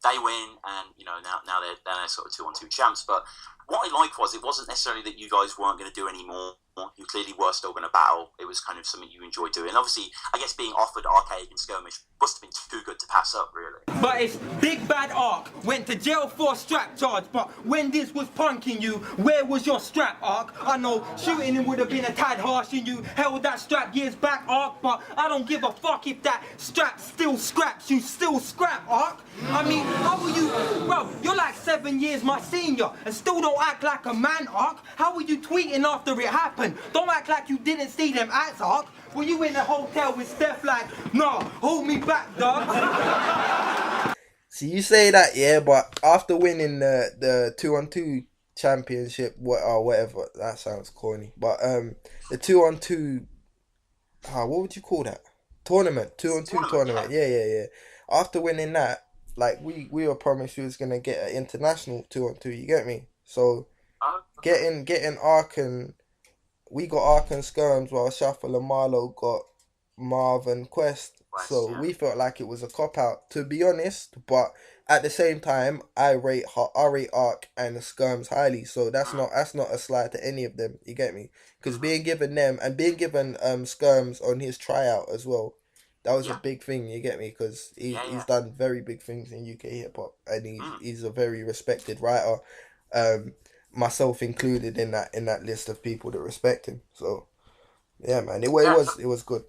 they win, and you know now they're sort of 2-on-2 champs. But what I liked was it wasn't necessarily that you guys weren't going to do any more. You clearly were still going to battle. It was kind of something you enjoyed doing. Obviously, I guess being offered arcade and skirmish must have been too good to pass up, really. But it's Big Bad Ark went to jail for a strap charge. But when this was punking you, where was your strap, Ark? I know shooting him would have been a tad harsh, and you held that strap years back, Ark. But I don't give a fuck if that strap still scraps. You still scrap, Ark. I mean, how are you, bro? You're like 7 years my senior, and still don't act like a man, Ark. How were you tweeting after it happened? Don't act like you didn't see them acts, Ark. Were you in the hotel with Steph like, nah, hold me back, dog? See, you say that, yeah, but after winning the 2-on-2 championship, or whatever, that sounds corny, but the 2-on-2, what would you call that? Tournament, 2-on-2 tournament, yeah. After winning that, like, we were promised we was going to get an international 2-on-2, you get me? So, getting Ark and... We got Ark and Skirms while Shuffle and Marlo got Marv and Quest. So we felt like it was a cop-out, to be honest. But at the same time, I rate Ark and Skirms highly. So that's not a slight to any of them. You get me? Because being given them and being given Skirms on his tryout as well, that was a big thing. You get me? Because he's done very big things in UK hip-hop. And he's a very respected writer. Myself included in that list of people that respect him. So yeah, man, it was good. It was good.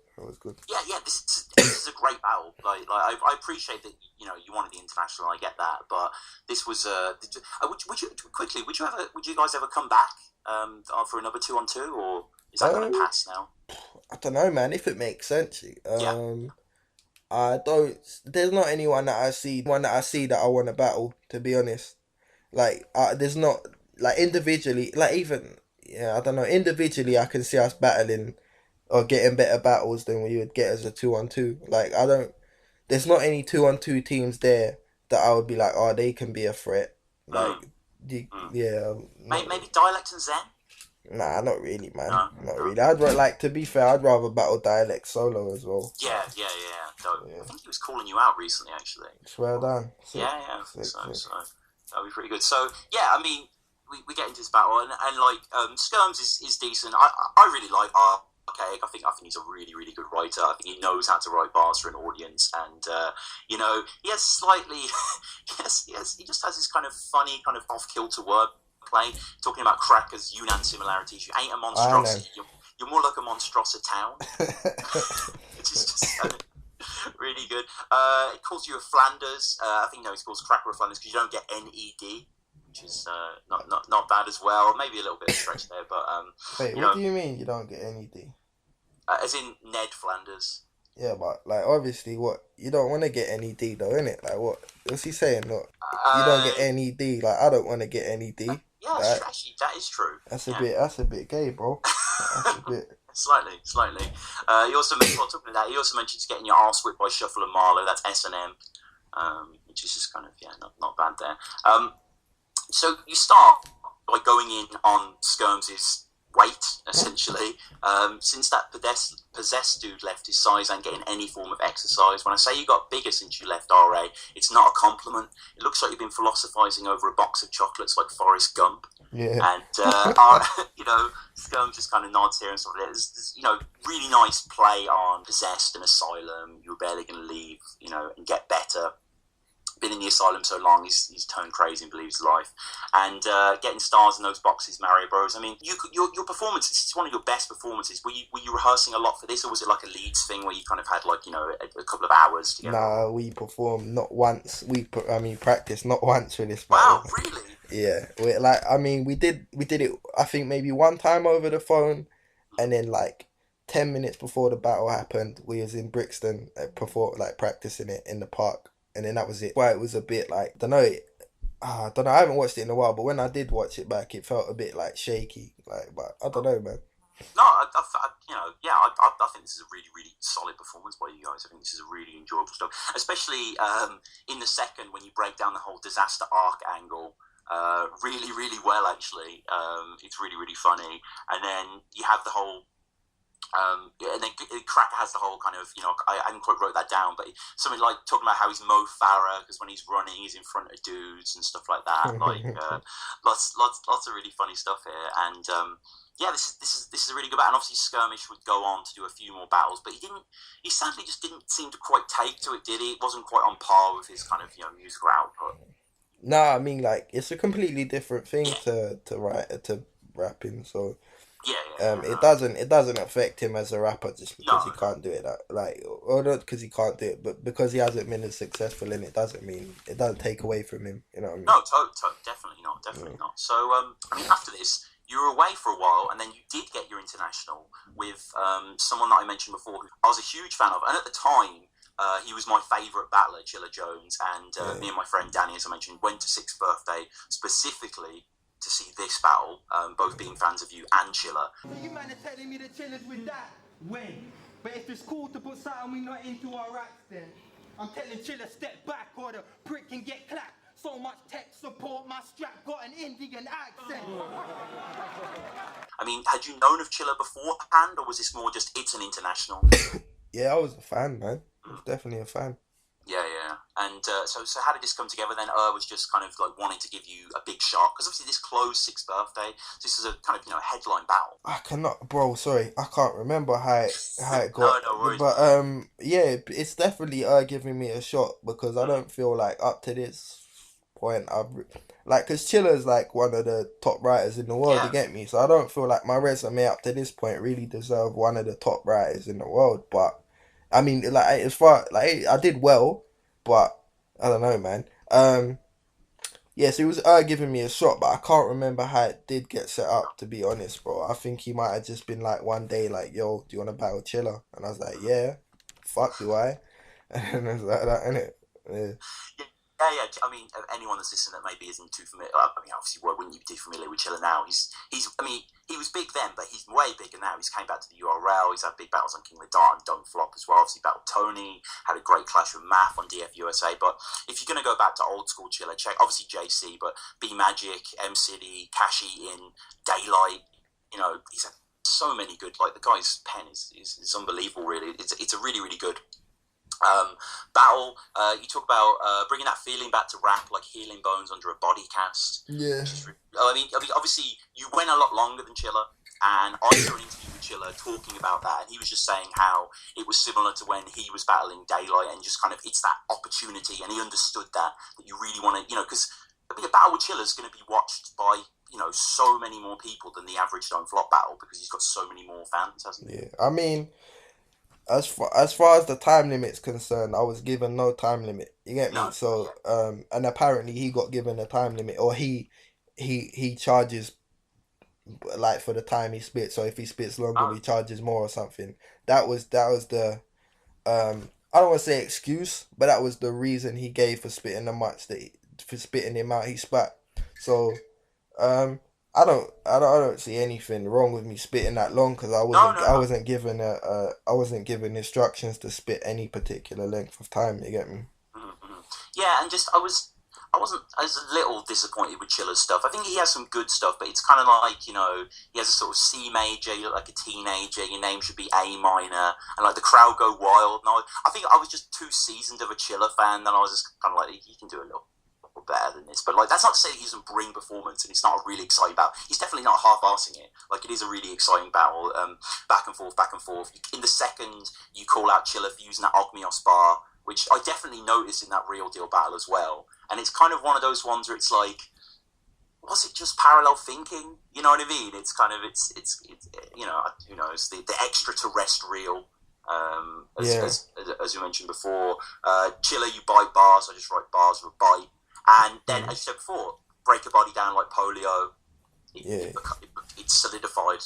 Yeah. This is a great battle. Like I appreciate that you wanted the international. I get that, but this was would you guys ever come back for another 2-on-2, or is that going to pass now? I don't know, man. If it makes sense. I don't. There's not anyone that I see that I want to battle. To be honest, like there's not. Like, individually, like, even, I don't know, individually, I can see us battling or getting better battles than we would get as a 2-on-2. Like, there's not any 2-on-2 teams there that I would be like, oh, they can be a threat. Like, maybe Dialect and Zen? Nah, not really, man. Not really. To be fair, I'd rather battle Dialect solo as well. Yeah. I think he was calling you out recently, actually. Swear down. So that'll be pretty good. So, yeah, I mean, we get into this battle, and like Skirms is decent. I really like Archaic. I think he's a really, really good writer. I think he knows how to write bars for an audience, and he has slightly he just has this kind of funny, kind of off kilter wordplay, talking about Cracker's Yunnan similarities. You ain't a monstrosity. You're more like a monstrosity town, which is just really good. It calls you a Flanders. I think he calls Cracker a Flanders because you don't get NED. Which is not bad as well. Maybe a little bit of a stretch there, but wait, what do you mean you don't get NED? As in Ned Flanders. Yeah, but like obviously, what you don't want to get NED though, innit? Like what's he saying? Look, you don't get NED. Like I don't want to get NED. Yeah, actually, that is true. That's a bit gay, bro. That's a bit. Slightly. He also mentioned, talking about that, he also mentions getting your arse whipped by Shuffle and Marlo. That's S&M. which is just kind of not bad there. So you start by going in on Skirms' weight, essentially. Since that possessed dude left his size and getting any form of exercise. When I say you got bigger since you left RA, it's not a compliment. It looks like you've been philosophizing over a box of chocolates like Forrest Gump. Yeah. And Skirms just kind of nods here and stuff like that. There's really nice play on possessed and asylum. You were barely going to leave, and get better. Been in the asylum so long, he's turned crazy and believes life. And getting stars in those boxes, Mario Bros. I mean, your performance, it's one of your best performances. Were you rehearsing a lot for this, or was it like a Leeds thing where you kind of had a couple of hours together? Nah, we performed not once. Practiced not once for this battle. Wow, really? Yeah, we did it. I think maybe one time over the phone, and then like 10 minutes before the battle happened, we was in Brixton practicing it in the park. And then that was it. Why it was a bit like, I haven't watched it in a while, but when I did watch it back, it felt a bit like shaky. But I don't know, man. No, I think this is a really, really solid performance by you guys. I think this is a really enjoyable stuff, especially in the second when you break down the whole disaster arc angle. Really, really well, actually. It's really, really funny. And then you have the whole. And then Cracker has the whole kind of, I hadn't quite wrote that down, but something like talking about how he's Mo Farah because when he's running, he's in front of dudes and stuff like that. Lots of really funny stuff here. And this is a really good battle. And obviously Skirmish would go on to do a few more battles, but he sadly just didn't seem to quite take to it, did he? It wasn't quite on par with his kind of musical output. No, I mean it's a completely different thing to rapping, so. It doesn't affect him as a rapper just because he can't do it. Or not because he can't do it, but because he hasn't been as successful in it doesn't take away from him. You know what I mean? No, definitely not. So, after this, you were away for a while, and then you did get your international with someone that I mentioned before, who I was a huge fan of, and at the time. He was my favourite battler, Chilla Jones, and me and my friend Danny, as I mentioned, went to 6th birthday specifically to see this battle, both being fans of you and Chilla. You man are telling me the Chilla's with that? When? But if it's cool to put something we not into our raps, then I'm telling Chilla step back or the prick can get clapped. So much tech support, my strap got an Indian accent. I mean, had you known of Chilla beforehand, or was this more just it's an international? Yeah, I was a fan, man. I was definitely a fan. Yeah. And so how did this come together then? Was just kind of like wanting to give you a big shot, because obviously this closed 6th birthday. So this is a kind of headline battle. I cannot, bro. Sorry, I can't remember how it got. No worries. But it's definitely giving me a shot because I don't feel like up to this point because Chilla's like one of the top writers in the world. You get me? So I don't feel like my resume up to this point really deserve one of the top writers in the world. But I mean, as far I did well. But I don't know, man. So he was giving me a shot, but I can't remember how it did get set up, to be honest, bro. I think he might have just been like one day like, yo, do you want to battle Chilla? And I was like, yeah, fuck do I? And it was like that, innit? Yeah. Yeah. I mean, anyone that's listening that maybe isn't too familiar. I mean, obviously, why wouldn't you be too familiar with Chilla now? He was big then, but he's way bigger now. He's came back to the URL. He's had big battles on King of the Dart and Don't Flop as well. Obviously, battled Tony. Had a great clash with Math on DF USA. But if you're going to go back to old school Chilla, check obviously JC, but B Magic, M City, Cash Eaton, Daylight. He's had so many good. Like the guy's pen is unbelievable. Really, it's a really, really good. Battle. You talk about bringing that feeling back to rap, like healing bones under a body cast. Yeah. I mean, obviously, you went a lot longer than Chilla, and I saw an interview with Chilla talking about that, and he was just saying how it was similar to when he was battling Daylight, and just kind of it's that opportunity, and he understood that you really want to, because a battle with Chilla is going to be watched by so many more people than the average Don't Flop battle because he's got so many more fans, hasn't he? Yeah, I mean. As far as the time limit's concerned, I was given no time limit. You get me? No. So, and apparently he got given a time limit, or he charges like for the time he spits. So if he spits longer, he charges more or something. That was the I don't want to say excuse, but that was the reason he gave for spitting the much for spitting the amount he spat. So, I don't see anything wrong with me spitting that long because I wasn't given instructions to spit any particular length of time. You get me? Mm-hmm. Yeah, and just I wasn't as a little disappointed with Chilla's stuff. I think he has some good stuff, but it's kind of like, you know, he has a sort of C major, you look like a teenager, your name should be A minor, and like the crowd go wild. And I think I was just too seasoned of a Chilla fan, then I was just kind of like, he can do a little better than this. But like, that's not to say that he doesn't bring performance and it's not a really exciting battle. He's definitely not half-arsing it. Like, it is a really exciting battle, back and forth. In the second, you call out Chilla for using that Ogmios bar, which I definitely noticed in that Real Deal battle as well. And it's kind of one of those ones where it's like, was it just parallel thinking? You know what I mean? It's kind of, it's you know, who knows, the extraterrestrial, as you mentioned before. Chilla, you bite bars, I just write bars with a bite. And then, as you said before, break a body down like polio. It solidified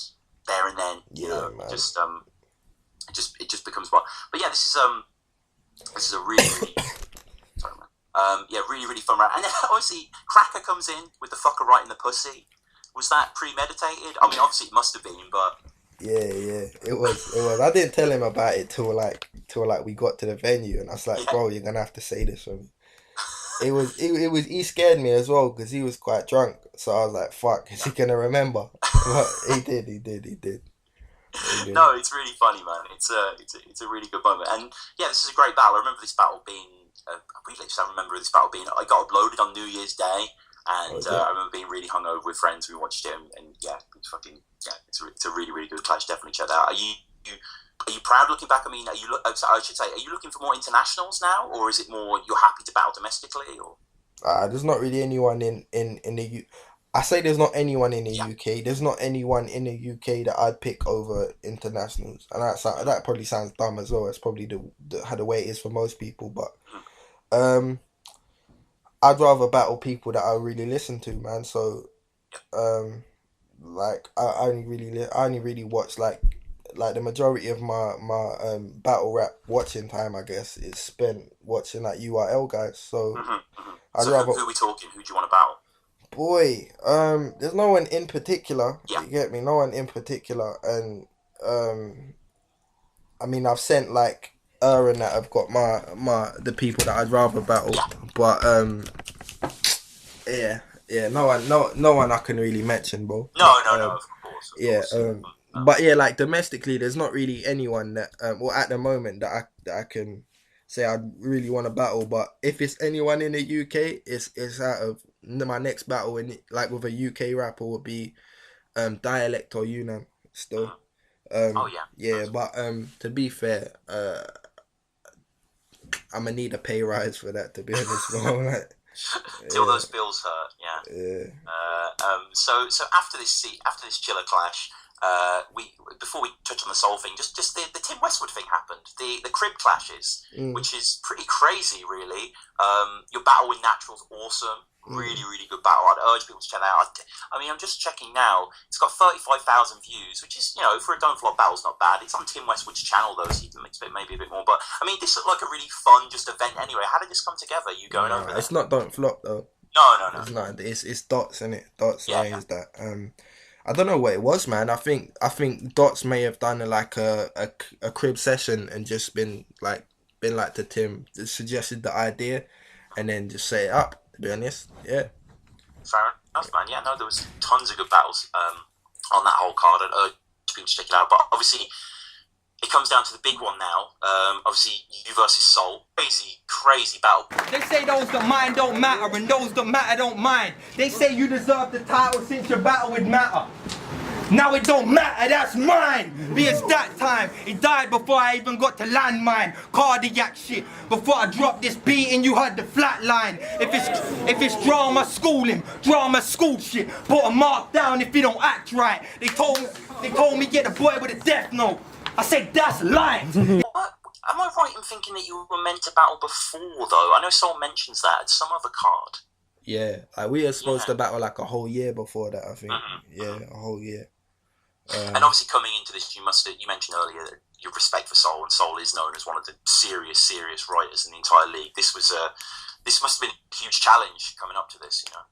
there and then. You know, man. It just becomes one. But yeah, this is a really, really sorry, man. Really fun round. And then obviously Cracker comes in with the fucker right in the pussy. Was that premeditated? I mean, obviously it must have been, but yeah, it was. I didn't tell him about it till we got to the venue, and I was like, bro, you're gonna have to say this for me. It was. He scared me as well because he was quite drunk. So I was like, "Fuck, is he gonna remember?" But he did. No, it's really funny, man. It's a really good moment, and yeah, this is a great battle. I remember this battle being. I got uploaded on New Year's Day, and I remember being really hungover with friends. We watched it, and yeah, it's a really, really good clash. Definitely check that out. Are you proud looking back? I mean, are you looking for more internationals now, or is it more you're happy to battle domestically? Or there's not really anyone in the I say there's not anyone in the UK. There's not anyone in the UK that I'd pick over internationals, and that probably sounds dumb as well. It's probably the way it is for most people, but I'd rather battle people that I really listen to, man. So like I only really watch like the majority of my battle rap watching time, I guess, is spent watching like URL guys. So I'd rather. Who are we talking? Who do you want to battle? Boy, there's no one in particular. Yeah. You get me? No one in particular, and I mean, I've sent like and that I've got the people that I'd rather battle, but no one I can really mention, bro. No, of course. But yeah, like domestically, there's not really anyone that, at the moment that I can say I'd really want to battle. But if it's anyone in the UK, it's out of my next battle with a UK rapper would be Dialect or Unam still. But to be fair, I'm gonna need a pay rise for that, to be honest, bro. Till those bills hurt, So after this Chilla clash, before we touch on the soul thing, just the Tim Westwood thing happened. The crib clashes, which is pretty crazy, really. Your battle with Natural's awesome. Really, really good battle. I'd urge people to check that out. I mean, I'm just checking now. It's got 35,000 views, which is, you know, for a Don't Flop battle, it's not bad. It's on Tim Westwood's channel, though, so you can expect maybe a bit more. But, I mean, this looked like a really fun just event anyway. How did this come together? You going over there? It's not Don't Flop, though. No. It's not. It's Dots, innit? Dots, is that. I don't know what it was, man. I think Dots may have done a crib session and just been like to Tim, suggested the idea, and then just set it up. To be honest, yeah. Fair enough, man. Yeah, no, there was tons of good battles on that whole card. I'd urge people to check it out. But obviously, it comes down to the big one now. Obviously, you versus Soul. Crazy battle. They say those that mind don't matter, and those that matter don't mind. They say you deserve the title since your battle with Matter. Now it don't matter, that's mine. Because that time, it died before I even got to landmine. Cardiac shit. Before I dropped this beat and you heard the flat line. If it's drama, school him. Drama, school shit. Put a mark down if he don't act right. They told me get the boy with a death note. I said that's lying. Am I right in thinking that you were meant to battle before, though? I know someone mentions that at some other card. Yeah, like we were supposed to battle like a whole year before that, I think. Yeah, a whole year. And obviously coming into this, you mentioned earlier that your respect for Soul, and Soul is known as one of the serious writers in the entire league. This must have been a huge challenge coming up to this, you know?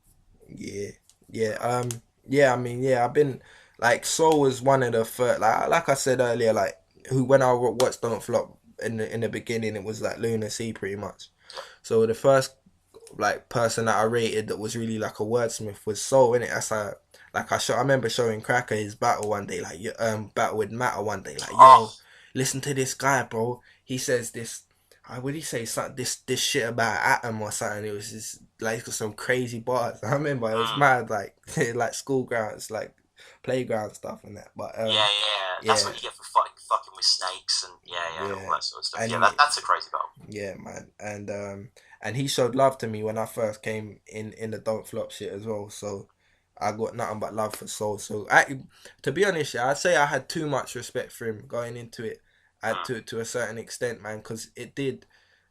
Yeah. I mean, I've been like Soul was one of the first, like I said earlier, like when I watched Don't Flop in the beginning, it was like lunacy pretty much. So the first like person that I rated that was really like a wordsmith was Soul, innit? That's I remember showing Cracker his battle one day, like battle with Matter one day, like yo, listen to this guy, bro. He says this. What did he say? This shit about Atom or something. It was just like some crazy bars. I remember it was mad, like like school grounds, like playground stuff and that. But yeah. That's what you get for fucking with snakes and all that sort of stuff. And that's a crazy battle. Yeah, man. And he showed love to me when I first came in the Don't Flop shit as well. So I got nothing but love for Soul. So to be honest, I'd say I had too much respect for him going into it. To a certain extent, man, because it did,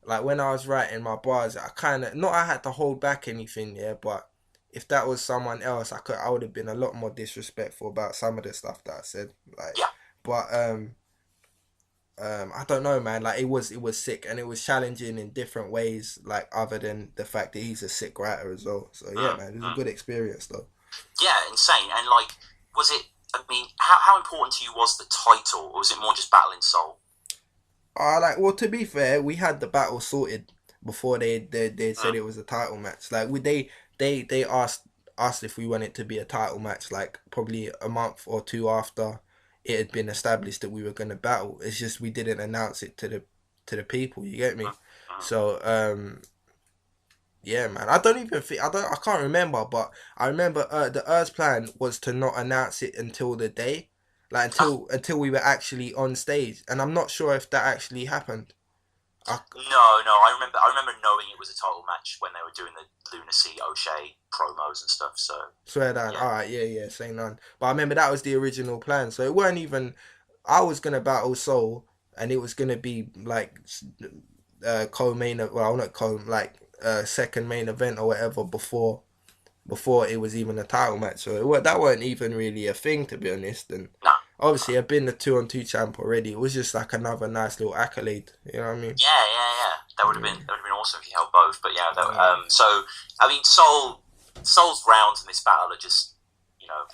like when I was writing my bars, I kind of, not I had to hold back anything, but if that was someone else, I would have been a lot more disrespectful about some of the stuff that I said, like, but I don't know, man, like it was sick and it was challenging in different ways, like other than the fact that he's a sick writer as well. So yeah, man, it was a good experience though. Yeah, insane. And like, was it? I mean, how important to you was the title, or was it more just battling Soul? Well, to be fair, we had the battle sorted before they said it was a title match. Like they asked us if we wanted it to be a title match, like probably a month or two after it had been established that we were going to battle. It's just we didn't announce it to the people. You get me? So yeah, man. I can't remember, but I remember the Earth's plan was to not announce it until the day. Like until we were actually on stage, and I'm not sure if that actually happened. No. I remember knowing it was a title match when they were doing the Lunacy O'Shea promos and stuff. So swear down. All right, yeah, say none. But I remember that was the original plan. So it weren't even. I was gonna battle Soul, and it was gonna be like co-main. Well, not like second main event or whatever before it was even a title match. So that weren't even really a thing, to be honest. And obviously, I've been the 2-on-2 champ already. It was just like another nice little accolade. You know what I mean? Yeah. That would have been awesome if you held both. But so I mean, Soul's rounds in this battle are just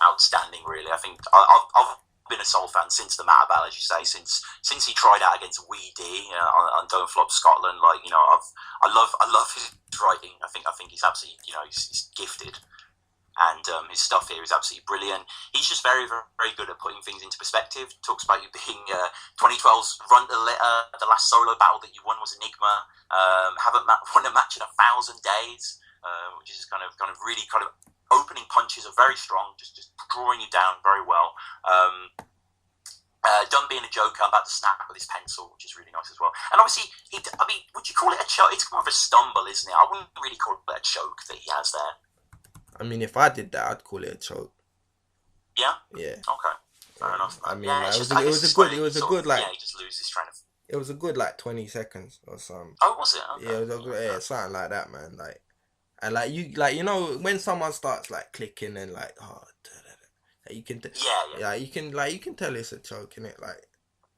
outstanding. Really, I think I've been a Soul fan since the Matter battle, as you say, since he tried out against Wee D on Don't Flop Scotland. Like I love his writing. I think he's absolutely he's gifted. And his stuff here is absolutely brilliant. He's just very, very, very good at putting things into perspective. Talks about you being 2012's Run to the Litter. The last solo battle that you won was Enigma. Haven't won a match in 1,000 days, which is kind of really kind of opening punches are very strong, just drawing you down very well. Done being a joker, about to snap with his pencil, which is really nice as well. And obviously, would you call it a choke? It's more of a stumble, isn't it? I wouldn't really call it a choke that he has there. I mean, if I did that, I'd call it a choke. Yeah. Yeah. Okay. Fair enough. I mean, yeah, it was a good like. Yeah, he just loses train of. It was a good like 20 seconds or something. Oh, was it? Okay. Yeah, it was something like that, man. Like, and like when someone starts like clicking and like you can you can tell it's a choke, innit? Like,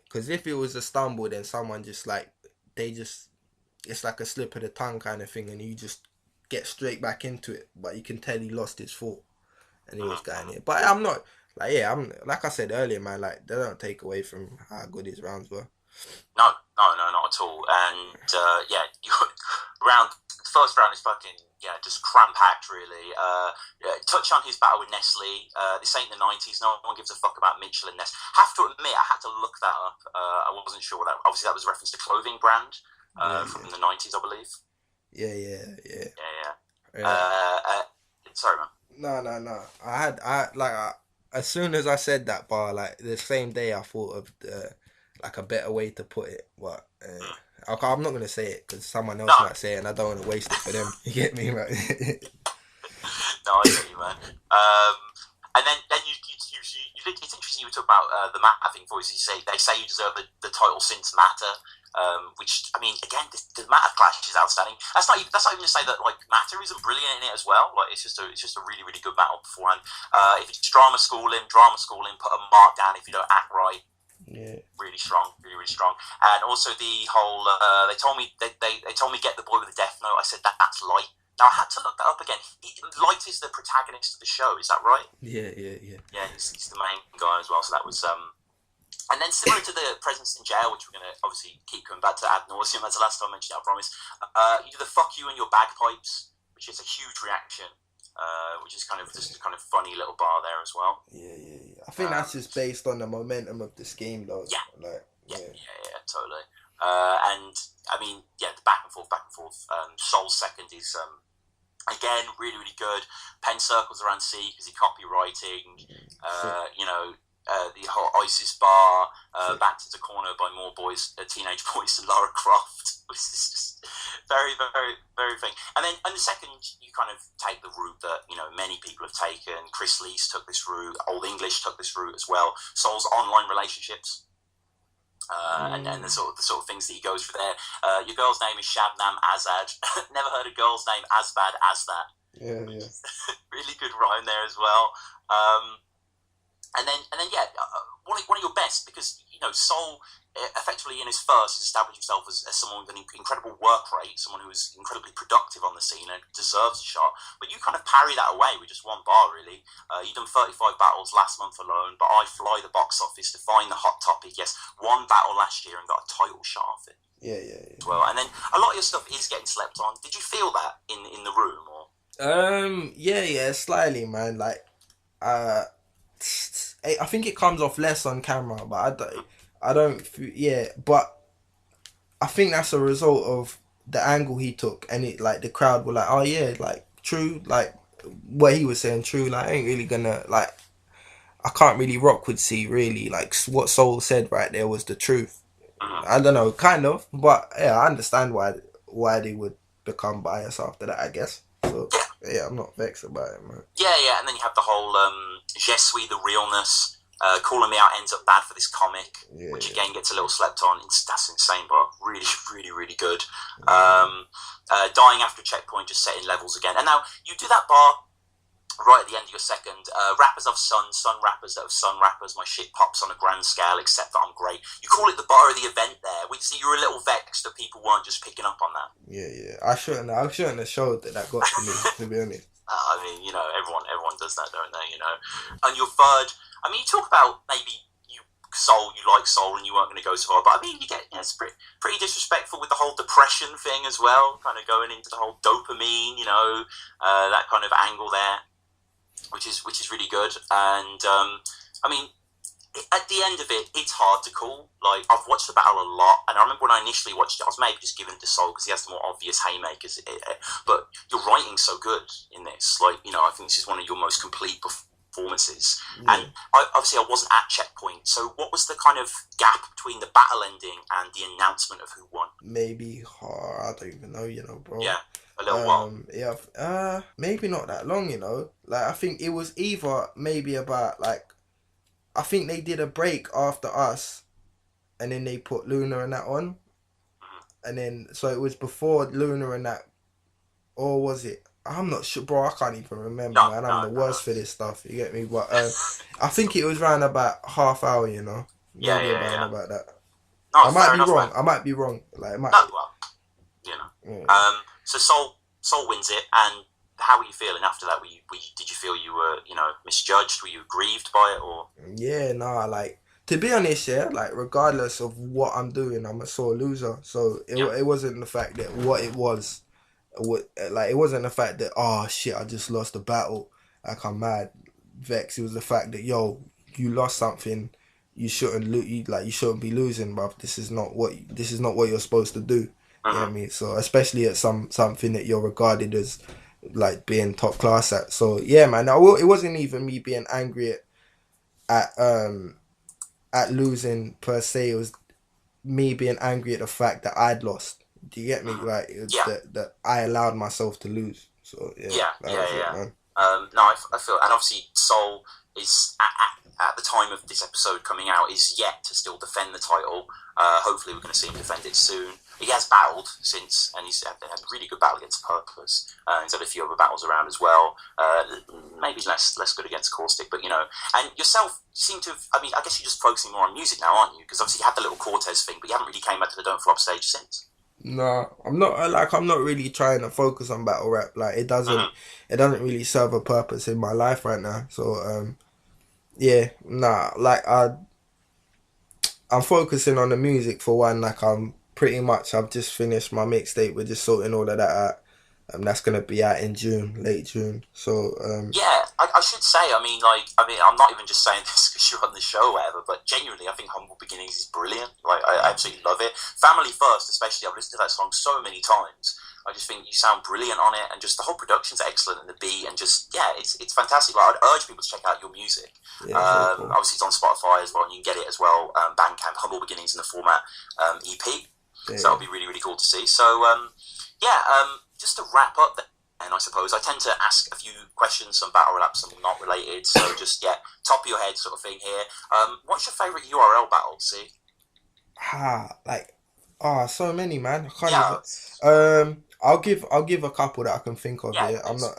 because if it was a stumble, then someone just like it's like a slip of the tongue kind of thing, and you just get straight back into it, but you can tell he lost his thought and he was going in. But I'm not I'm like I said earlier, man, like they don't take away from how good his rounds were. No, not at all. And first round is fucking just cram-packed really. Touch on his battle with Nestle. This ain't the 90s, no one gives a fuck about Mitchell and Ness. Have to admit, I had to look that up. I wasn't sure what that, obviously that was a reference to clothing brand from the 90s, I believe. Yeah. Sorry, man. No. As soon as I said that bar, like the same day, I thought of like a better way to put it. But I'm not gonna say it because someone else might say it, and I don't want to waste it for them. You get me, right? No, I get you, man. And then you it's interesting you talk about the Matter thing. For as you say, they say you deserve the title since Matter. Which I mean, again, the Matter clash is outstanding. That's not even to say that like Matter isn't brilliant in it as well. Like it's just a really, really good battle beforehand. If it's drama school him, put a mark down if you don't act right. Yeah, really strong. And also the whole they told me get the boy with the death note. I said that's Light. Now I had to look that up again. Light is the protagonist of the show. Is that right? Yeah. Yeah, he's the main guy as well. So that was And then similar to the presence in jail, which we're going to obviously keep coming back to ad nauseum, as the last time I mentioned it, I promise. You do the fuck you and your bagpipes. which is a huge reaction, which is kind of just a kind of funny little bar there as well. Yeah. I think that's just based on the momentum of the scheme, though. Yeah. Yeah, Totally. And I mean, the back and forth. Soul's second is again really, really good. Pen circles around C because he copywriting. The whole ISIS bar, backed into corner by more boys, teenage boys, and Lara Croft, which is just very, very, very thing. And then in the second, you kind of take the route that many people have taken. Chris Lees took this route. Old English took this route as well. Soul's online relationships. And the sort of things that he goes for there. Your girl's name is Shabnam Azad. Never heard a girl's name as bad as that. Yeah. Really good rhyme there as well. And then one of your best, because Soul effectively in his first has established himself as someone with an incredible work rate, someone who is incredibly productive on the scene and deserves a shot. But you kind of parry that away with just one bar, really. You've done 35 battles last month alone, but I fly the box office to find the hot topic. Yes, one battle last year and got a title shot off it. Yeah. As well, and then a lot of your stuff is getting slept on. Did you feel that in the room, or? Yeah, slightly, man. Like, I think it comes off less on camera, but I don't. But I think that's a result of the angle he took, and it like the crowd were like, oh yeah, like true, like what he was saying, true. Like I ain't really gonna like. I can't really rock with C really. Like what Soul said right there was the truth. I don't know, kind of, but yeah, I understand why they would become biased after that, I guess. So yeah, I'm not vexed about it, man. Yeah, and then you have the whole Je suis the realness. Calling Me Out ends up bad for this comic, which again gets a little slept on. That's insane, but really, really, really good. Dying after a checkpoint, just setting levels again. And now you do that bar right at the end of your second. Rappers have sun rappers that have sun rappers. My shit pops on a grand scale, except that I'm great. You call it the bar of the event there. We see you're a little vexed that people weren't just picking up on that. Yeah. I shouldn't have showed that got to me, to be honest. I mean, everyone does that, don't they? And your third, I mean, you talk about maybe you like Soul, and you weren't going to go so far, but I mean, you get it's pretty disrespectful with the whole depression thing as well, kind of going into the whole dopamine, that kind of angle there, which is really good. And I mean, at the end of it, it's hard to call. Like, I've watched the battle a lot, and I remember when I initially watched it, I was maybe just giving it to Soul because he has the more obvious haymakers. But your writing's so good in this. Like, I think this is one of your most complete performances. And obviously I wasn't at checkpoint, so what was the kind of gap between the battle ending and the announcement of who won? Maybe I don't even know, bro. Yeah, a little while. Yeah, maybe not that long, Like, I think it was either maybe about like, I think they did a break after us, and then they put Luna and that on, and then so it was before Luna and that, or was it? I'm not sure, bro. I can't even remember, man. I'm the worst for this stuff. You get me? But I think it was around about half hour, Maybe about that. No, I might be wrong. Man. I might be wrong. Like, it might. So Soul wins it, and how were you feeling after that? Did you feel you were, misjudged? Were you aggrieved by it, or? Yeah, like, to be honest, like, regardless of what I'm doing, I'm a sore loser. So it wasn't the fact that what it was. It wasn't the fact that, oh shit, I just lost a battle, like I'm mad, vexed. It was the fact that, yo, you lost something, you shouldn't you shouldn't be losing, bruv. This is not what you're supposed to do. You know what I mean? So especially at something that you're regarded as like being top class at. So yeah, man. It wasn't even me being angry at losing per se. It was me being angry at the fact that I'd lost. Do you get me? Like, it's that I allowed myself to lose. So yeah. It, man. No, I feel, and obviously Soul is at the time of this episode coming out is yet to still defend the title. Hopefully, we're going to see him defend it soon. He has battled since, and he's had a really good battle against Purpose. He's had a few other battles around as well. Maybe less good against Caustic, but and yourself, you seem to have. I mean, I guess you're just focusing more on music now, aren't you? Because obviously you had the little Cortez thing, but you haven't really came back to the Don't Flop stage since. No, I'm not. I'm not really trying to focus on battle rap. Like, it doesn't really serve a purpose in my life right now. So, like I'm focusing on the music for one. Like, I've just finished my mixtape. We're just sorting all of that That's gonna be out in June, late June. So yeah, I should say, I'm not even just saying this because you're on the show or whatever, but genuinely, I think Humble Beginnings is brilliant. Like, I absolutely love it. Family First, especially, I've listened to that song so many times. I just think you sound brilliant on it, and just the whole production's excellent, and the beat, and just, yeah, it's fantastic. Like, I'd urge people to check out your music. Yeah, cool. Obviously, it's on Spotify as well, and you can get it as well. Bandcamp, Humble Beginnings in the format EP. Yeah. So that'll be really, really cool to see. So, just to wrap up then, I suppose, I tend to ask a few questions, some battle rap, some not related. So just, top of your head sort of thing here. What's your favourite URL battle, see? So many, man. I can't even, I'll give a couple that I can think of here. I'm not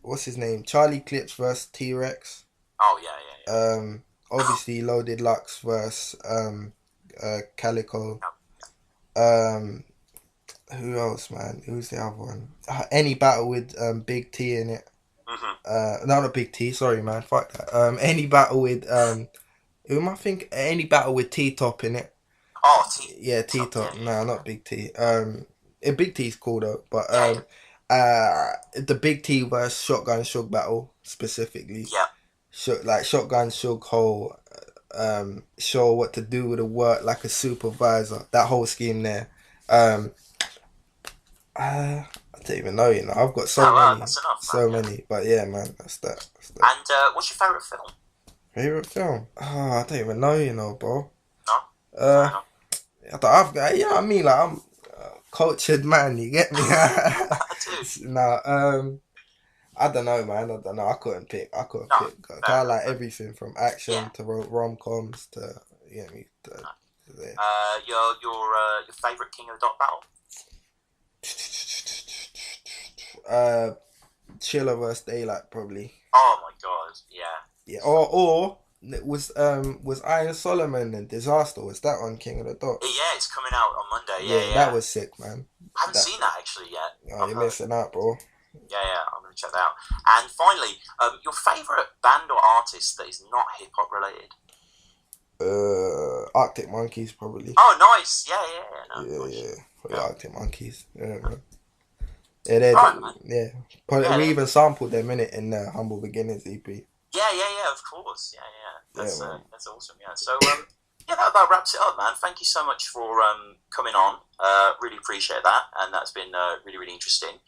what's his name? Charlie Clips versus T-Rex. Oh yeah. Obviously Loaded Lux versus Calico. Who else, man? Who's the other one? Any battle with Big T in it. Mm-hmm. No, not Big T. Sorry, man. Fuck that. Any battle with who am I think? Any battle with T-Top in it. Oh, T. Yeah, T-Top. Yeah. No, not Big T. Big T's cool though, but the Big T versus Shotgun Shug battle specifically. Yeah. Shotgun Shug whole show what to do with the work like a supervisor. That whole scheme there. I don't even know. I've got so many, that's enough, so man. many. But yeah, man, that's that. And what's your favourite film? Favorite film? Oh, I don't even know, bro. No. I mean, like, I'm a cultured man. You get me? I do. No, I don't know, man. I couldn't pick. I like everything from action to rom-coms to, you get me? Your favourite King of the Dot battle? Chilla versus Daylight, probably. Oh my god, yeah. Yeah, or was Iron Solomon and Disaster? Was that on King of the Dot? Yeah, it's coming out on Monday. Yeah. That was sick, man. I haven't seen that actually yet. Oh, you're missing out, bro. Yeah, I'm gonna check that out. And finally, your favourite band or artist that is not hip hop related? Arctic Monkeys, probably. Oh, nice. Yeah. Probably Arctic Monkeys. Yeah, man. Yeah, we even sampled them in the Humble Beginnings EP. Yeah, of course. Yeah. That's awesome. Yeah. So, that about wraps it up, man. Thank you so much for coming on. Really appreciate that, and that's been really, really interesting.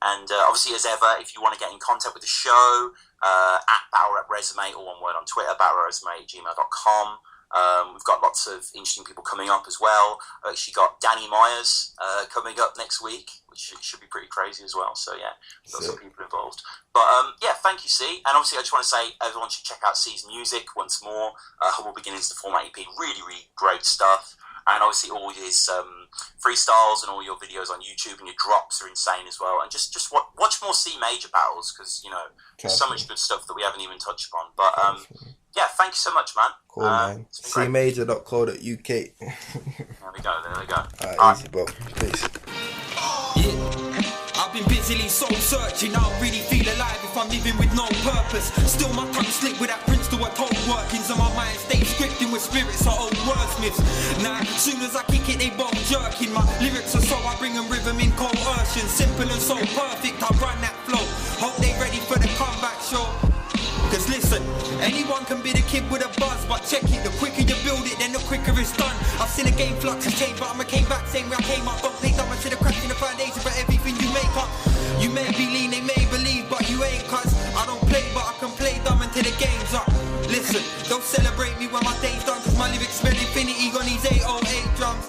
And obviously, as ever, if you want to get in contact with the show, at battlerapresume, all one word on Twitter, battlerapresume@gmail.com. We've got lots of interesting people coming up as well. We've actually got Danny Myers coming up next week, which should be pretty crazy as well. So yeah, we've got some people involved. But thank you, Cee. And obviously I just want to say everyone should check out Cee's music once more. Humble Beginnings, the format EP, really, really great stuff. And obviously all his freestyles and all your videos on YouTube and your drops are insane as well. And just watch more Cee Major battles because, there's so much good stuff that we haven't even touched upon. But thank you so much, man. Cool, man. CeeMajor.co.uk. There we go. Alright, easy, bro. Peace. I've been busily soul searching, I don't really feel alive if I'm living with no purpose. Still my tongue slick with that Prince to a total workings, and my mind stays scripting with spirits or old wordsmiths. Now, soon as I kick it, they bone jerking. My lyrics are so I bring them rhythm in coercion. Simple and so perfect, I run that flow. Hope they ready for the comeback show. Cause listen, anyone can be the kid with a buzz, but check it, the quicker you build it, then the quicker it's done. I've seen a game flux and change, but I'ma came back same way I came up. Don't play dumb, I should've crashed in the foundation for everything you make up. You may be lean, they may believe, but you ain't, cuz I don't play, but I can play dumb until the game's up. Listen, don't celebrate me when my day's done, cause my lyrics spell infinity on these 808 drums.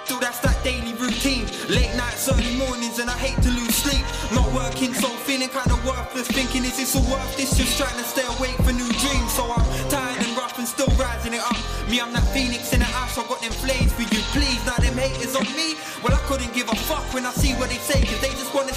Still that's that daily routine, late nights, early mornings, and I hate to lose sleep. Not working, so feeling kinda worthless, thinking is this all worth this? Just trying to stay awake for new dreams. So I'm tired and rough and still rising it up. Me, I'm that phoenix in the ash, I got them flames for you, please. Now them haters on me, well I couldn't give a fuck when I see what they say, cause they just wanna